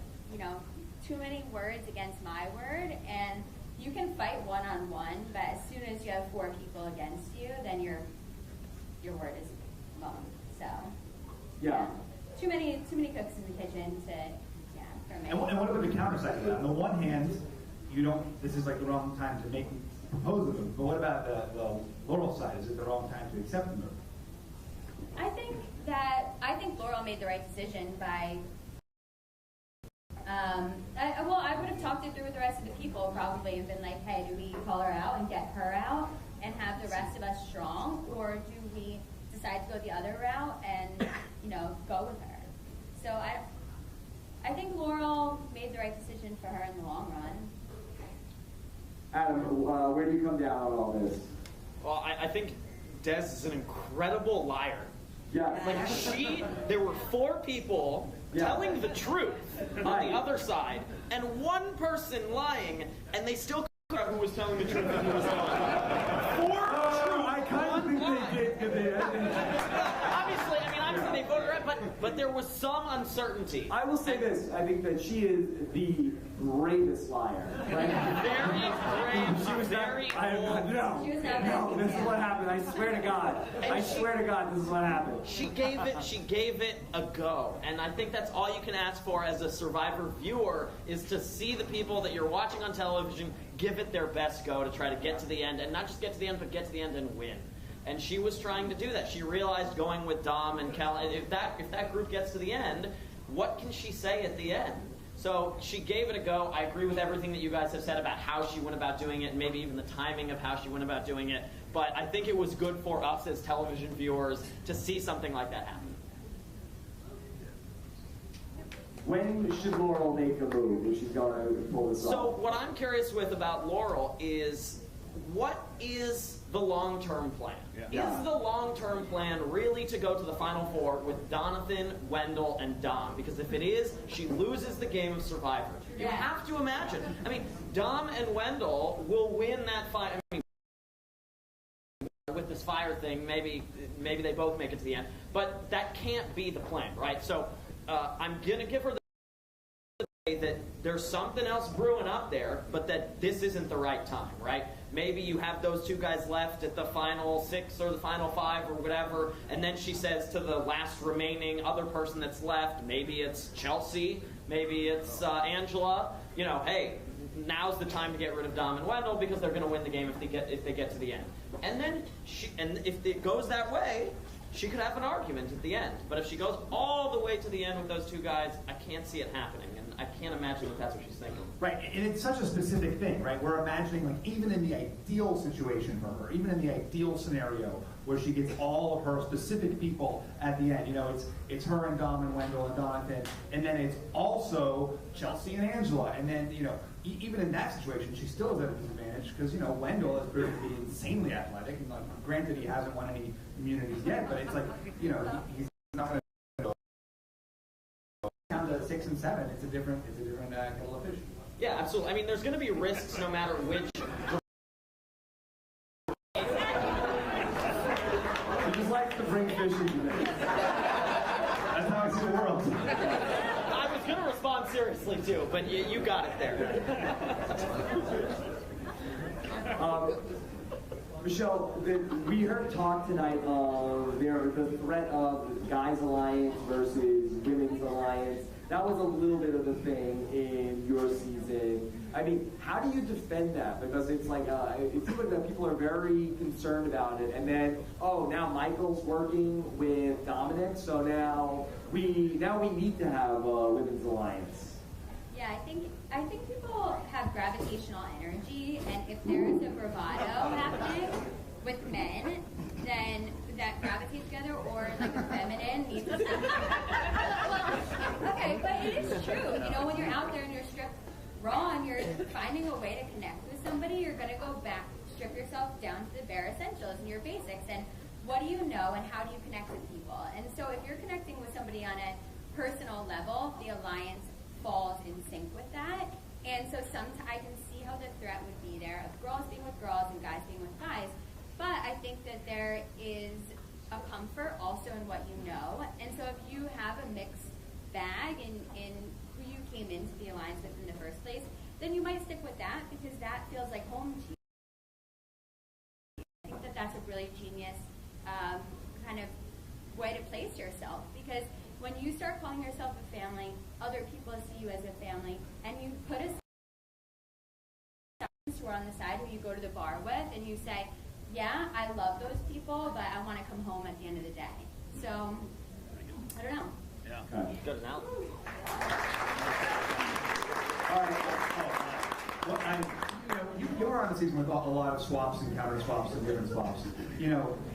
too many words against my word, and you can fight one-on-one, but as soon as you have 4 people against you, then your word is wrong. So, yeah. Too many cooks in the kitchen for me. And what about the counter side of that? On the one hand, this is like the wrong time to propose a move. But what about the Laurel side? Is it the wrong time to accept the move? I think Laurel made the right decision by. I would have talked it through with the rest of the people probably and been like, hey, do we call her out and get her out and have the rest of us strong, or do we decide to go the other route and go with her? So I think Laurel made the right decision for her in the long run. Adam, where do you come down on all this? Well, I think Des is an incredible liar. Yeah. Like there were 4 people telling the truth on the other side, and 1 person lying, and they still couldn't figure out who was telling the truth and who was lying. 4 true. I kind of think they did. Obviously they voted right, but there was some uncertainty. I will say this: I think that she is the greatest liar. Right? Very brave. She was very bold. No, this is what happened. I swear to God. I swear to God, this is what happened. She gave it a go, and I think that's all you can ask for as a Survivor viewer is to see the people that you're watching on television give it their best go to try to get to the end, and not just get to the end, but get to the end and win. And she was trying to do that. She realized going with Dom and Cal, if that group gets to the end, what can she say at the end? So she gave it a go. I agree with everything that you guys have said about how she went about doing it, and maybe even the timing of how she went about doing it. But I think it was good for us as television viewers to see something like that happen. When should Laurel make a move if she's going to pull this off? So what I'm curious with about Laurel is, what is the long-term plan? Is the long-term plan really to go to the Final 4 with Donathan, Wendell, and Dom? Because if it is, she loses the game of Survivor. You have to imagine. Dom and Wendell will win that fight. With this fire thing, maybe they both make it to the end. But that can't be the plan, right? So I'm going to give her the that there's something else brewing up there, but that this isn't the right time, right? Maybe you have those 2 guys left at the final 6 or the final 5 or whatever, and then she says to the last remaining other person that's left, maybe it's Chelsea, maybe it's Angela, hey, now's the time to get rid of Dom and Wendell because they're going to win the game if they get to the end. And then if it goes that way, she could have an argument at the end. But if she goes all the way to the end with those 2 guys, I can't see it happening. And I can't imagine that that's what she's thinking. Right, and it's such a specific thing, right? We're imagining, even in the ideal situation for her, even in the ideal scenario where she gets all of her specific people at the end, it's her and Dom and Wendell and Donathan, and then it's also Chelsea and Angela, and then, even in that situation, she still is at a disadvantage because, Wendell has proven to be insanely athletic, and granted he hasn't won any immunities yet, but it's like, he's not going to go down to 6 and 7. It's a different kettle of fish. Yeah, absolutely. I mean, there's going to be risks no matter which. He just likes to bring fish into this. That's how I see the world. I was going to respond seriously too, but you got it there. Michelle, we heard talk tonight of the threat of Guys Alliance versus Women's Alliance. That was a little bit of the thing in your season. I mean, how do you defend that? Because it's like, it seems like that people are very concerned about it. And then, now Michael's working with Dominic, so now we need to have a Women's Alliance. Yeah, I think people have gravitational energy, and if there is a bravado happening with men, then that gravitate together, or like a feminine needs to well, okay, but it is true. You know, when you're out there and you're stripped raw and you're finding a way to connect with somebody, you're gonna go back, strip yourself down to the bare essentials and your basics, and what do you know and how do you connect with people? And so if you're connecting with somebody on a personal level, the alliance falls in sync with that. And so I can see how the threat would be there of girls being with girls and guys being with guys. But I think that there is a comfort also in what you know. And so if you have a mixed bag in who you came into the alliance with in the first place, then you might stick with that because that feels like home to you. I think that that's a really genius kind of way to place yourself, because when you start calling yourself a family, other people see you as a family, and you put a who are on the side who you go to the bar with, and you say, yeah, I love those people, but I want to come home at the end of the day. So, I don't know. Yeah. Good analogy. All right. Well, you were on the season with a lot of swaps and counter swaps and different swaps,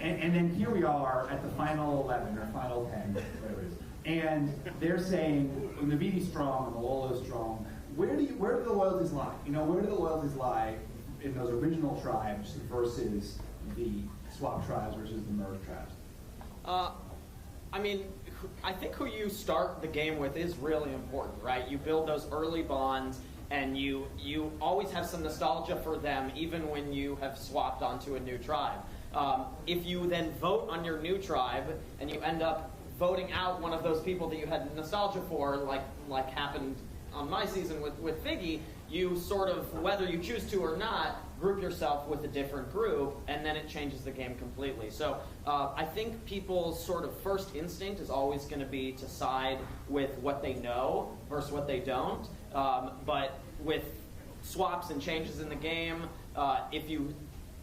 and then here we are at the final 11 or final 10, whatever it is, and they're saying Naviti's strong and Malolo's strong. Where do the loyalties lie? Where do the loyalties lie in those original tribes versus the swap tribes versus the merge tribes? I mean, I think who you start the game with is really important, right? You build those early bonds, and you always have some nostalgia for them, even when you have swapped onto a new tribe. If you then vote on your new tribe, and you end up voting out one of those people that you had nostalgia for, like happened on my season with Figgy, you sort of, whether you choose to or not, group yourself with a different group, and then it changes the game completely. So I think people's sort of first instinct is always going to be to side with what they know versus what they don't. But with swaps and changes in the game, if you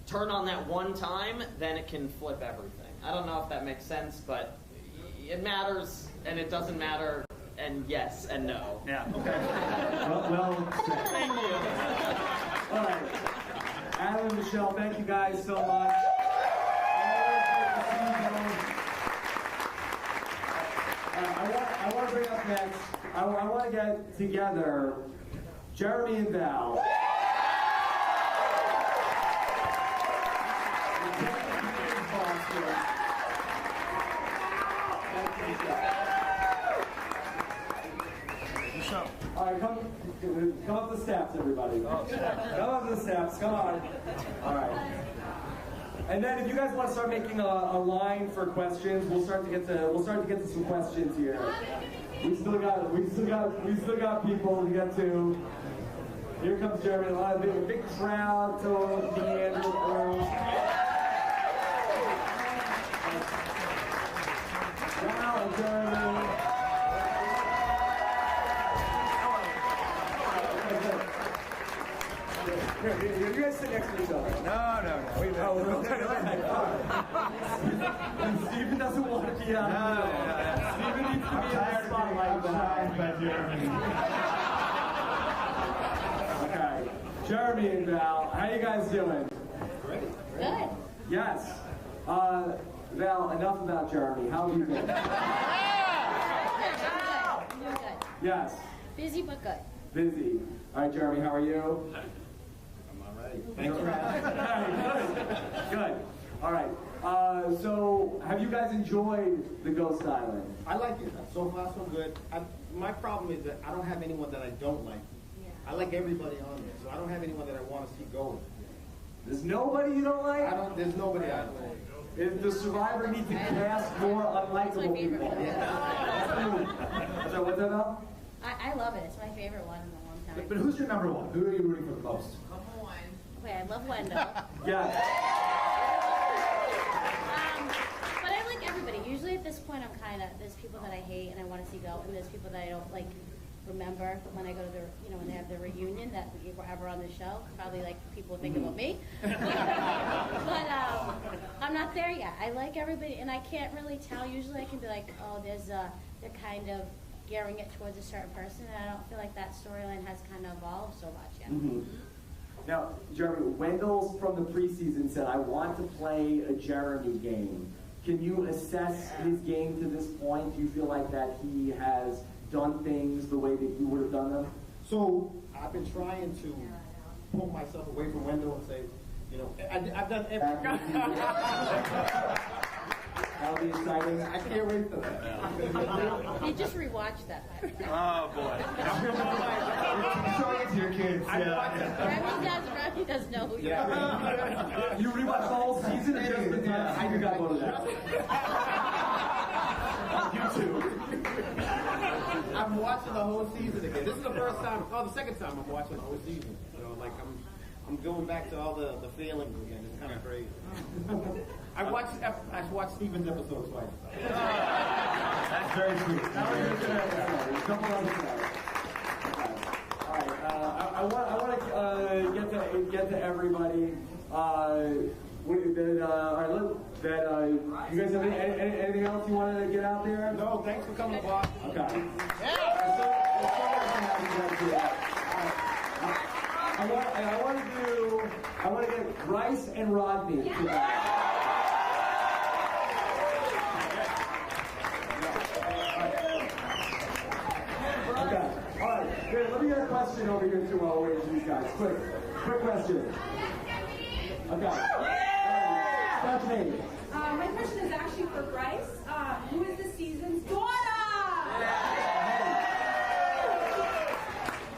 turn on that one time, then it can flip everything. I don't know if that makes sense, but it matters and it doesn't matter, and yes and no. Yeah. Okay. well said. Thank you. All right. Adam and Michelle, thank you guys so much. I want to bring up next, I want to get together Jeremy and Val. All right, come up the steps, everybody. Come up the steps. Come on. All right. And then, if you guys want to start making a line for questions, we'll start to get to some questions here. We still got people to get to. Here comes Jeremy. A big crowd to meander through. Wow, Jeremy. Here, you guys sit next to each other. No. Wait a minute. Steven doesn't want to be on. No. Steven needs to be in the spotlight. Okay. Jeremy and Val, how you guys doing? Good. Good. Yes. Val, enough about Jeremy. How have you been? Good. Yes. Busy but good. Busy. All right, Jeremy, how are you? Thanks for asking. Good. All right. So, have you guys enjoyed the Ghost Island? I like it. So far, so good. My problem is that I don't have anyone that I don't like. Yeah. I like everybody on there, so I don't have anyone that I want to see go. There's nobody you don't like? There's nobody I don't like. If the Survivor needs to cast more unlikable people. So what's that about? I love it. It's my favorite one in a long time. But who's your number one? Who are you rooting for the most? Wait, I love Wendell. Yeah. But I like everybody. Usually at this point, there's people that I hate and I want to see go, and there's people that I don't like remember when I go to when they have the reunion that we were ever on the show. Probably like people think about me. But I'm not there yet. I like everybody, and I can't really tell. Usually I can be like, oh, they're kind of gearing it towards a certain person, and I don't feel like that storyline has kind of evolved so much yet. Mm-hmm. Now, Jeremy, Wendell's from the preseason said, I want to play a Jeremy game. Can you assess his game to this point? Do you feel like that he has done things the way that you would have done them? So I've been trying to pull myself away from Wendell and say, I've done everything. That'll be exciting. I can't wait for that. You just rewatched that. Oh, boy. Show it to your kids. Remy does know who you are. You rewatched the whole season or just the time you got voted out? You too. I'm watching the whole season again. This is the second time I'm watching the whole season. So I'm going back to all the failings again. It's kind of crazy. I watched Steven's episode twice. That's very sweet. All right. I want to get to everybody. You guys have anything else you want to get out there? No, thanks for coming to Boston. Okay. I want to get Bryce and Rodney. Okay. All right. Here, let me get a question over here too while we're waiting for these guys. Quick question. Okay. Start your name. My question is actually for Bryce. Who is the season's daughter?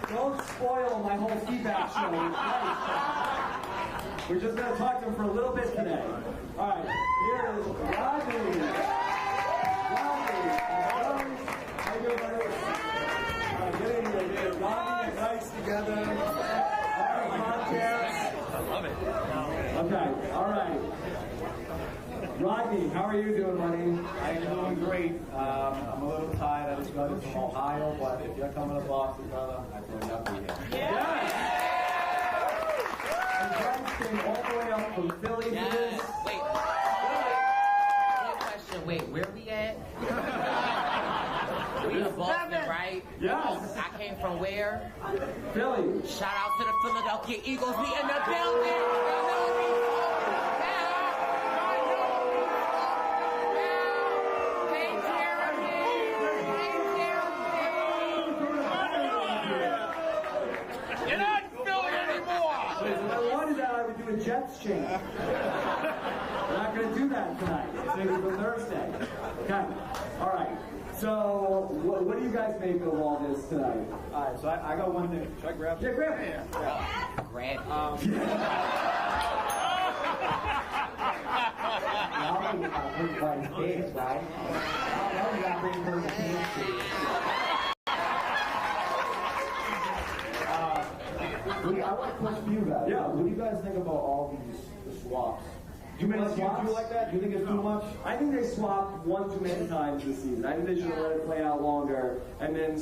Don't spoil my whole feedback show. We're just going to talk to him for a little bit today. All right. Here is Rodney. How you doing, buddy? Get in here. Rodney and Bryce together. Our podcast. I love it. Okay. All right. Rodney, how are you doing, buddy? I am doing great. I'm a little tired. I just got in from Ohio, but if you're coming to Boston, brother, I feel enough to be here. Yes! And Bryce came all the way up from Philly for this. Wait. Good question. Wait, where we at? We in Boston, right? Yes. I came from where? Philly. Shout out to the Philadelphia Eagles. We in the building. Jets change. We're not going to do that tonight. It's maybe for Thursday. Okay. All right. So, what do you guys make of all this tonight? All right. So I got one thing. Should I grab it? Yeah, grab it. Grab it. I want to question you guys. Yeah. What do you guys think about all the swaps? You mean Do you like that? Do you think it's too much? I think they swapped one too many times this season. I think they should have let it play out longer and then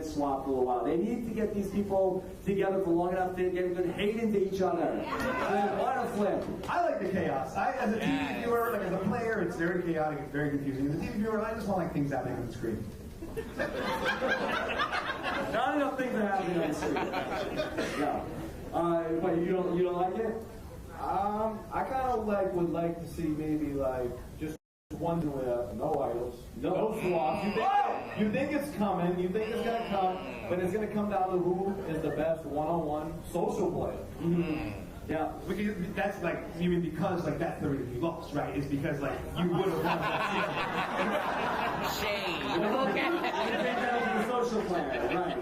swap for a little while. They need to get these people together for long enough to get them hate into each other. They want to flip. I like the chaos. As a TV viewer, like as a player, it's very chaotic. It's very confusing. As a TV viewer, I just want like things happening on the screen. Not enough things are happening on the screen. No. But you don't like it? I kind of would like to see maybe just one where no idols, no swaps. You think it's coming, you think it's gonna come, but it's gonna come down to who is the best one-on-one social player. Mm-hmm. Yeah. That's even because that's the reason you lost, right? Is because you would have won that Shade. You think that was the social player, right?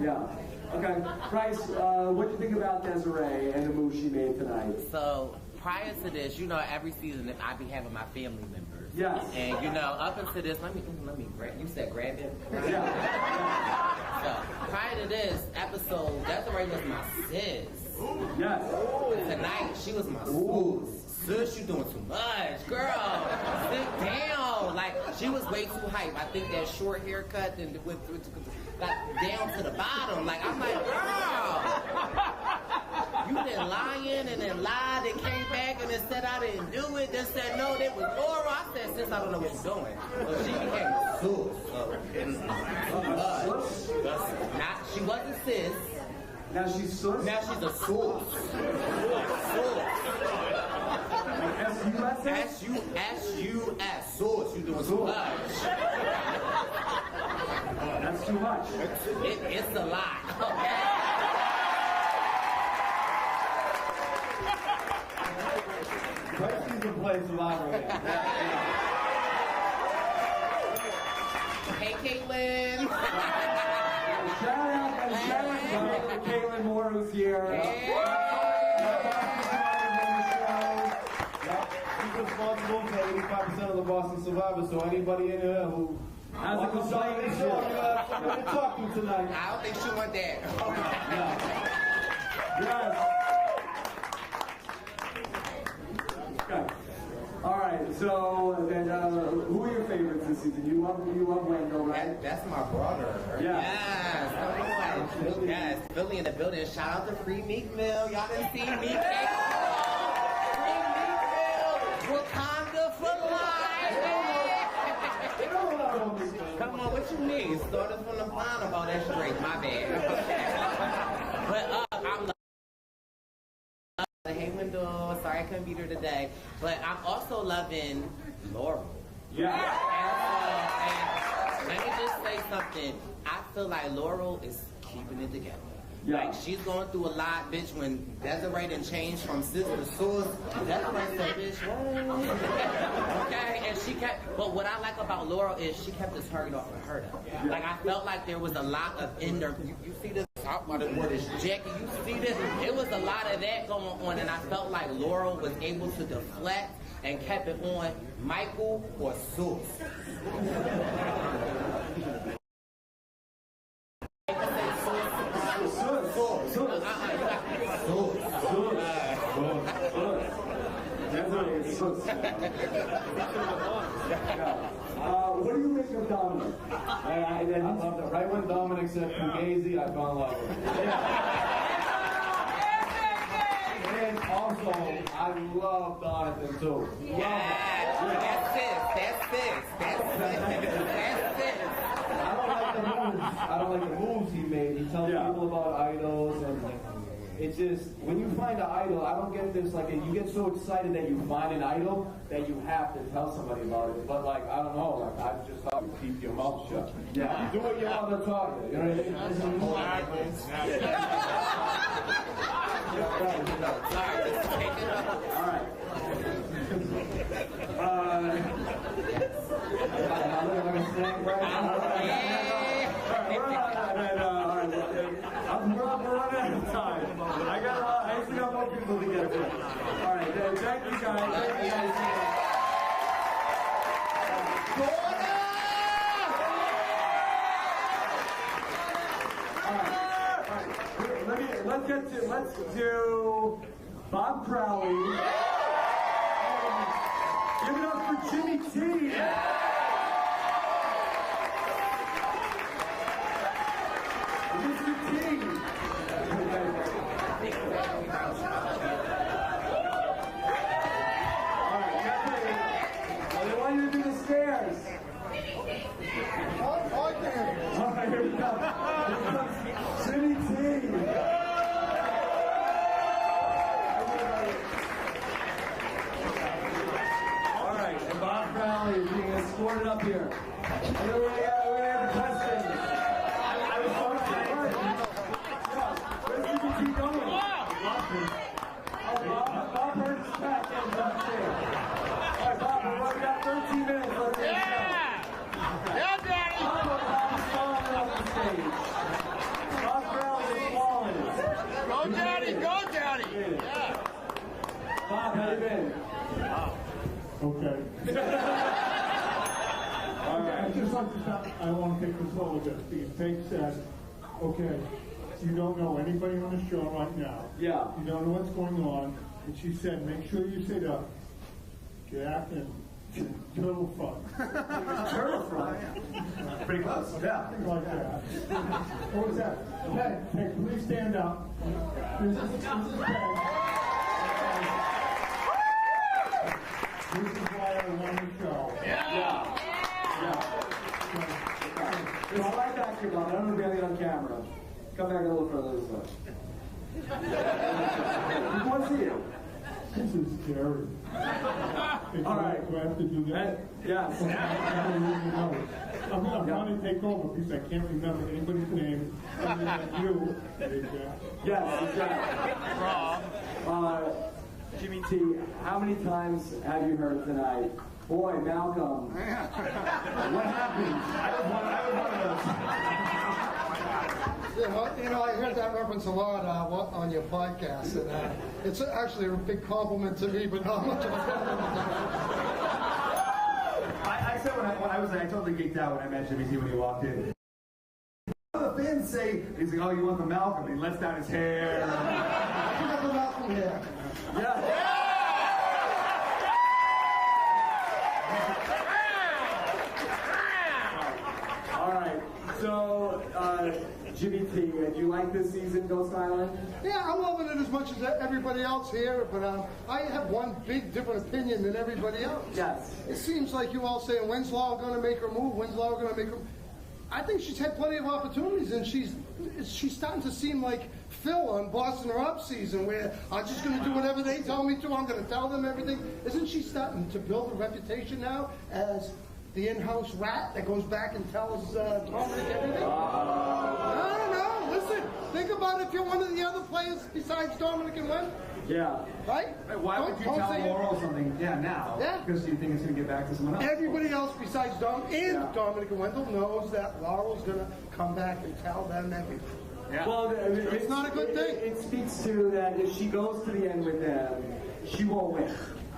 Yeah. Okay, Bryce, what do you think about Desiree and the move she made tonight? So prior to this, you know, every season I be having my family members. Yes. And you know, up until this, let me grab. You said grab it. Yeah. So prior to this episode, Desiree was my sis. Yes. Tonight she was my sis. Sis, you doing too much, girl. Sit down. Like she was way too hype. I think that short haircut and with like down to the bottom. Like I'm like, girl. You been lying and then lied and came back and then said I didn't do it. Then said no, that was Laura. I said sis, I don't know what you're doing. So she became a sis. She wasn't sis. Now she's sus? Now she's a sus. S-U-S? Sus. You doing too much. That's too much. It's a lot. Okay? Bryce needs to play Survivor again. Hey, Caitlin. Shout out to Caitlin Moore, who's here. She's responsible for 85% of the Boston Survivors, so anybody in here who wants to start this show, you're going to talk to tonight. I don't think she want that. Yes. Okay. All right. So then, who are your favorites this season? You love Wendell, right? That's my brother. Yeah. Yes. Yes. Philly in the building. Shout out to Free Meek Mill. Y'all didn't see Meek Mill. Free Meek Mill. Wakanda for life. Come on, what you mean? Started from the bottom. Oh, that's straight. My bad. But I'm hey, Wendell. Sorry I couldn't be there today. But I'm also loving Laurel. Yeah. And let me just say something. I feel like Laurel is keeping it together. Yeah. Like she's going through a lot, bitch. When Desiree done changed from sis to sus, Desiree said, bitch, what? Okay, and she kept. But what I like about Laurel is she kept the target off of her. Though. Like I felt like there was a lot of in there. You see this? Talk about it. What is Jackie? You see this? It was a lot of that going on, and I felt like Laurel was able to deflect and kept it on Michael or sus. What do you make of Dominic? I love that. Right when Dominic said Fugazi, I fell in love with him. And also, I love Donathan too. That's it. I don't like the moves he made. He tells people about idols, and it's just when you find an idol, I don't get this. Like you get so excited that you find an idol that you have to tell somebody about it. But like I don't know, like I just thought you keep your mouth shut. Yeah, you do what your mother taught you. You know what I mean? All right. We're running out of time. I still got more people to get to. All right, thank you guys. Let's do Bob Crowley. Give it up for Jimmy T. Mr. T. All right, they want you to do the stairs. All right, here we go. Here comes Jimmy T. All right, and Bob Crowley is being escorted Bob, how you been? Okay. All right. I'd just like to stop. I want to take control of this because Peg said, okay, you don't know anybody on the show right now. Yeah. You don't know what's going on. And she said, make sure you say to Jack and Turtle Front. Turtle Front? Pretty close. Yeah. Something like that. What was that? Peg, please stand up. This is Peg. This is why I won the show. Yeah. It's right back here, Bob. I don't know if we have it on camera. Come back a little further this way. We want to see you. This is scary. All right. Do I have to do that? Yes. I'm going to take over because I can't remember anybody's name other than you. Yes, exactly. Jimmy T, how many times have you heard tonight? Boy, Malcolm. What happened? I was one of those. You know, I heard that reference a lot on your podcast, and it's actually a big compliment to me, but not much of a compliment. I said when I was there, I totally geeked out when I met Jimmy T when he walked in. The fans say, he's like, oh, you want the Malcolm? And he lets down his hair. You got the Malcolm hair. Yeah. All right. So, Jimmy T, do you like this season, Ghost Island? Yeah, I'm loving it as much as everybody else here, but I have one big different opinion than everybody else. Yes. It seems like you all saying, when's Laura going to make her move? When's Laura going to make her move? I think she's had plenty of opportunities, and she's starting to seem like Phil on Boston RHAP season, where I'm just going to do whatever they tell me to. I'm going to tell them everything. Isn't she starting to build a reputation now as the in-house rat that goes back and tells Dominic everything? No. Listen, think about if you're one of the other players besides Dominic and Wendell. Yeah. Right? Why would you tell Laurel something? Yeah, now. Yeah. Because you think it's going to get back to someone else. Everybody else besides Dominic and Wendell knows that Laurel's going to come back and tell them everything. Yeah. Well, it's not a good thing. It speaks to that if she goes to the end with them, she won't win.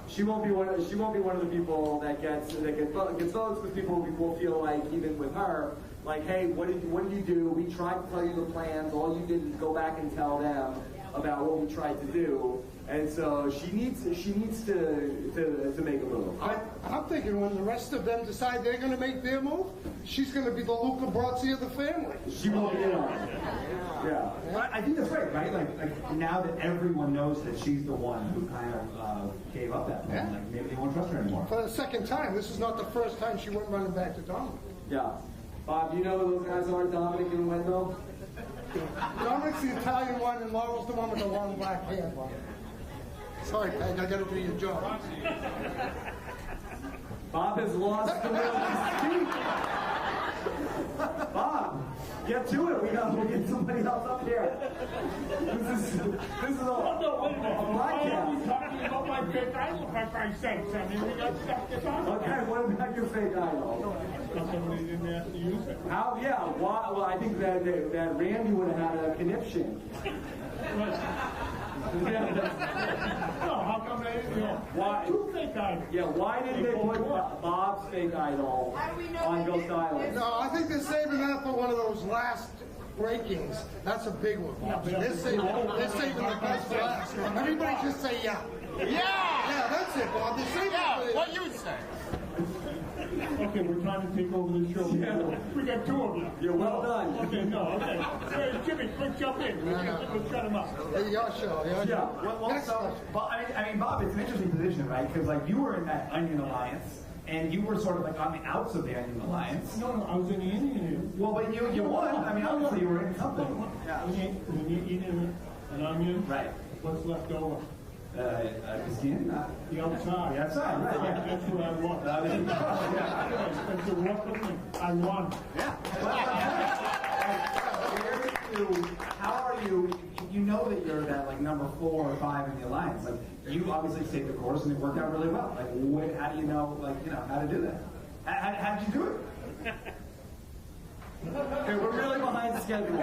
She won't be one of the people that gets votes, because people will feel like, even with her, like, hey, what did you do? We tried to tell you the plans. All you did is go back and tell them about what we tried to do. And so she needs to make a move. I'm thinking when the rest of them decide they're going to make their move, she's going to be the Luca Brasi of the family. She won't get on it. Yeah. Well, I think that's right? Like now that everyone knows that she's the one who kind of gave up that plan, like maybe they won't trust her anymore. For the second time. This is not the first time she went running back to Dominic. Yeah. Bob, do you know who those guys are, Dominic and Wendell? Dominic's the Italian one, and Laurel's the one with the long black hair. Sorry, Peg, I gotta do your job. Bob has lost the will to speak. Bob, get to it. We'll get somebody else up here. This is a podcast. Talking about my fake idol, for Christ's sakes. I mean, we got stuff to talk about. Okay, what about your fake idol? Somebody didn't have to use it. How? Yeah. Why? Well, I think that Randy would have had a conniption. No, how come they didn't? Why? Two fake idols. Yeah. Why did they put Bob's fake idol on Ghost Island? No, I think they're saving that for one of those last rankings. That's a big one. They're saving the best for last. Everybody just say yeah. Yeah, that's it, Bob. They're saving it for What you say? Okay, we're trying to take over the show. Yeah. We got two of you. You're well done. Okay, no, okay. Hey, Jimmy, quick jump in. Let's shut him up. Your show. Yeah. Well, so, I mean, Bob, it's an interesting position, right? Because like you were in that Onion Alliance, and you were sort of like on the outs of the Onion Alliance. No, I was in the Indian. Well, but you won. I mean, obviously you were in something. Yeah. When you eat an onion, right? What's left over? The skin? The outside. The outside, right? Yeah. That's what I want. That's the rough thing. I won. Yeah. How are you? You know that you're that like number 4 or 5 in the alliance. Like you obviously stayed the course and it worked out really well. Like how do you know? Like how to do that? How did you do it? Okay, we're really behind schedule.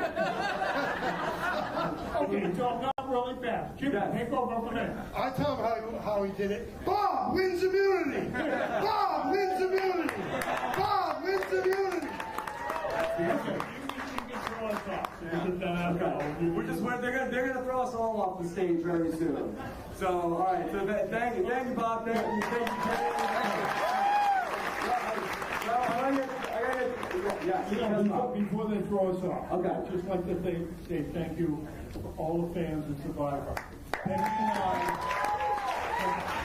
Okay, so not really fast. Jimmy, take over from there. I tell him how he did it. Bob wins immunity. Bob wins immunity. Bob wins immunity. They're gonna throw us all off the stage very soon. So, all right. So thank you, Bob. Thank you, Before they throw us off, okay. I'd just like to say thank you to all the fans of Survivor. Peggy and I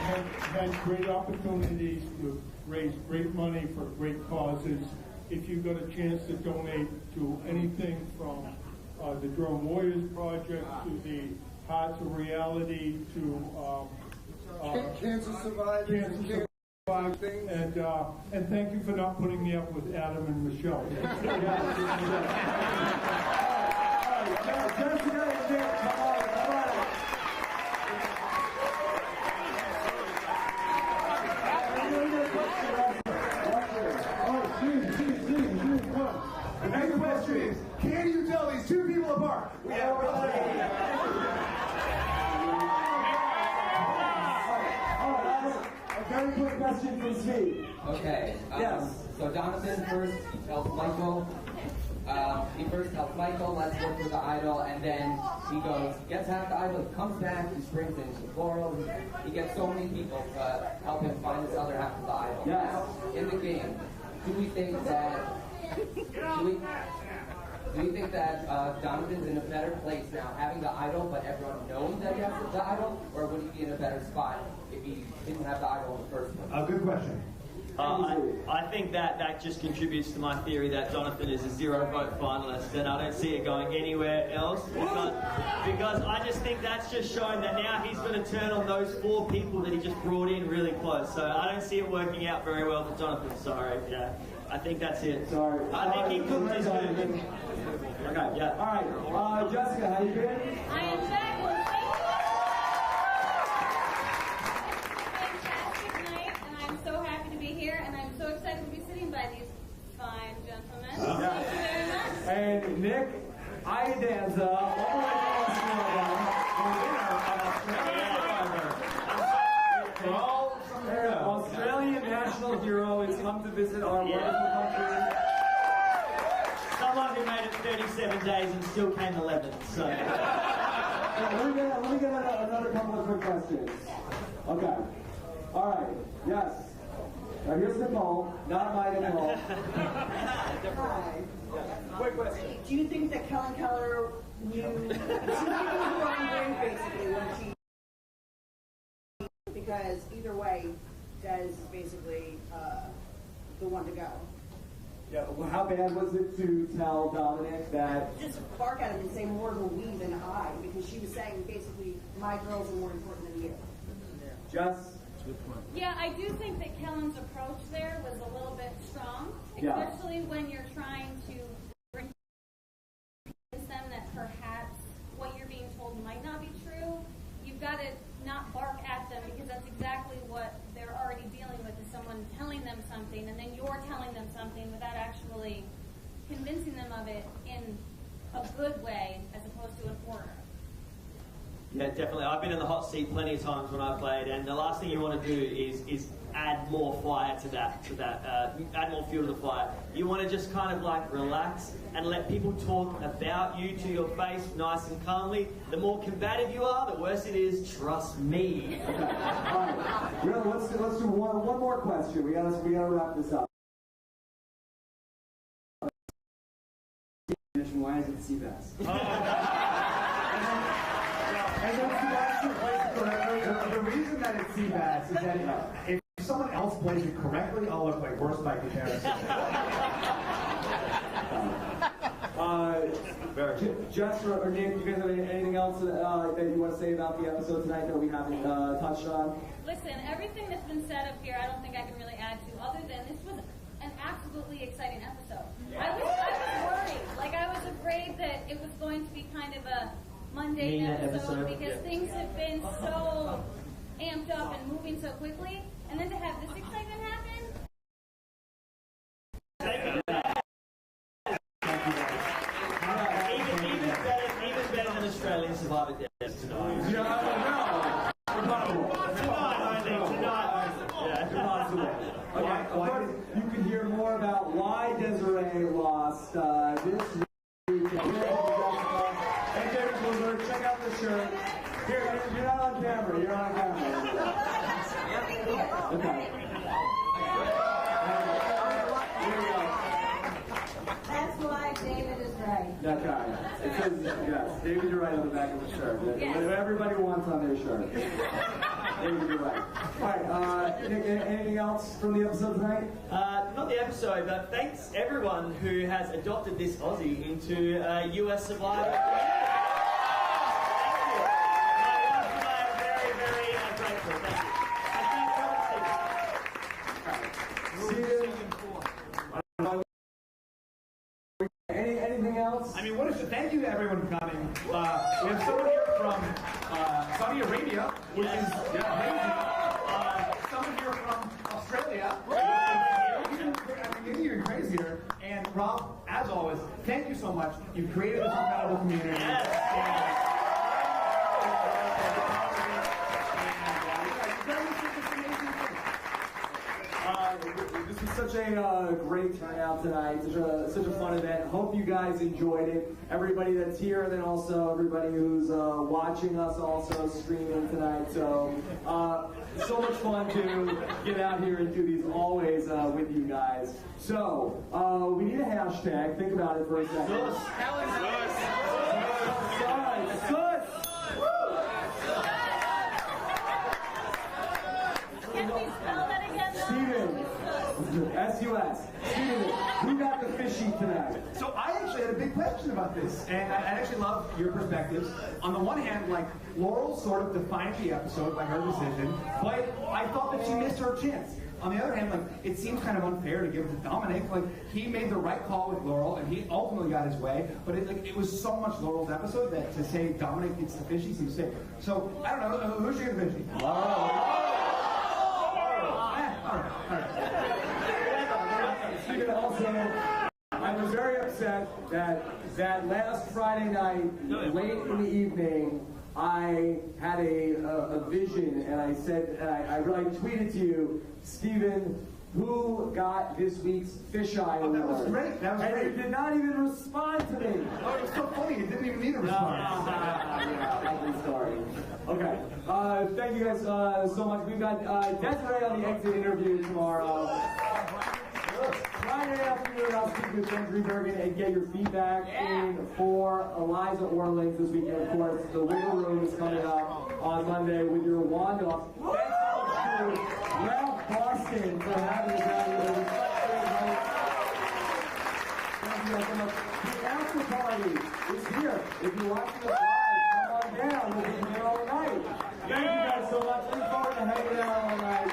have had great opportunities to raise great money for great causes. If you got a chance to donate to anything from the Drone Warriors Project to the Hearts of Reality to Cancer survivors. And thank you for not putting me up with Adam and Michelle. The next question is, can you tell these two people apart? A very quick question from Steve. Okay. Yes. So Jonathan first helps Michael. He first helps Michael. Let's work with the idol, and then he goes, gets half the idol, comes back, he springs into Laurel. He gets so many people to help him find this other half of the idol. Yes. Now, in the game, do we think that Jonathan's in a better place now, having the idol, but everyone knows that he has the idol, or would he be in a better spot if he didn't have the idol in the first place? Good question. I think that just contributes to my theory that Jonathan is a 0-vote finalist, and I don't see it going anywhere else because I just think that's just showing that now he's going to turn on those 4 people that he just brought in really close. So I don't see it working out very well for Jonathan. Sorry, yeah. I think that's it. Sorry. I think he cooked his food. Okay, yeah. All right. Jessica, how you doing? I am fabulous. Fantastic night, and I'm so happy to be here, and I'm so excited to be sitting by these fine gentlemen. Thank you very much. And Nick Iadanza, all the way from Australia. Australian national hero has come to visit our wonderful country. Someone who made it 37 days and still came 11th. So. Let me get another couple of quick questions. Okay. All right. Yes. Now here's Nicole, not my Nicole. Hi. Quick question. Do you think that Kellen Keller knew? She's giving the wrong way basically when she. Because either way, Des is basically the one to go. Yeah. Well, how bad was it to tell Dominic that? Just bark at him and say more than we than I, because she was saying basically my girls are more important than you. Jess? Yeah, I do think that Kellen's approach there was a little bit strong, Yeah. especially when you're trying to bring them that perhaps what you're being told might not be true. You've got to not bark at them because that's exactly what they're already dealing with, is someone telling them something and then you're telling them something without actually convincing them of it in a good way as opposed to an order. Yeah, definitely. I've been in the hot seat plenty of times when I played, and the last thing you want to do is add more fire to that, add more fuel to the fire. You want to just kind of like relax and let people talk about you to your face nice and calmly. The more combative you are, the worse it is. Trust me. Okay. All right. Let's do one more question. We gotta wrap this up. Why is it Seabass? And the reason that it's Seabass is that if someone else plays it correctly, I'll look like worse by comparison. Jess or Nick, do you guys have anything else that you want to say about the episode tonight that we haven't touched on? Listen, everything that's been said up here, I don't think I can really add to, other than this was an absolutely exciting episode. I was worried. Like, I was afraid that it was going to be kind of a mundane episode because things have been so amped up and moving so quickly, and then to have this excitement happen. this tonight. Yeah, I don't know. Impossible. Impossible. Okay, of course, you can hear more about why Desiree lost this week. And David Bloomberg, check out the shirt. Here, you're not on camera. You're on camera. Okay. Here we go. That's why David is right. That guy. It says, yes, David, you're right on the back of the shirt. Yes. What everybody wants on their shirt. David, you're right. All right, Nick, anything else from the episode tonight? Not the episode, but thanks everyone who has adopted this Aussie into US Survivor. Very, very grateful. Thank you. Anything else? I mean, thank you to everyone for coming. We have someone here from Saudi Arabia, which is amazing. Someone here from Australia. Even crazier. And Rob, as always, thank you so much. You've created this incredible community. This was such a great turnout tonight, such a fun event. Hope you guys enjoyed it. Everybody that's here, and then also everybody who's watching us also streaming tonight. So, so much fun to get out here and do these always with you guys. So, we need a hashtag. Think about it for a second. Can we spell that again? Steven. S-U-S. Steven, who got the fish sheet tonight? So I actually had a big question about this, and I actually love your perspectives. On the one hand, like, Laurel sort of defined the episode by her decision, but I thought that she missed her chance. On the other hand, like, it seems kind of unfair to give it to Dominic. Like, he made the right call with Laurel, and he ultimately got his way, but it was so much Laurel's episode that to say Dominic gets the fishy seems sick. So, I don't know, who's your fishy? Steven, also, I was very upset that last Friday night, late in the evening, I had a vision, and I said, I tweeted to you, Steven, who got this week's fisheye award? That was great. That was great. And he did not even respond to me. Oh, it was so funny. It didn't even need a response. I'm sorry. Okay. Thank you guys so much. We've got Desiree on the exit interview tomorrow. Friday afternoon, I'll speak with Andrew Bergen and get your feedback in for Eliza Orlings this weekend. Of course, the Wiggle Room is coming up on Monday with your wand off. Thanks to Ralph Boston for having us out here. Thank you guys so much. The after party is here. If you're watching us live, come on down. We'll be here all night. Thank you guys so much. Look forward to hanging out all night.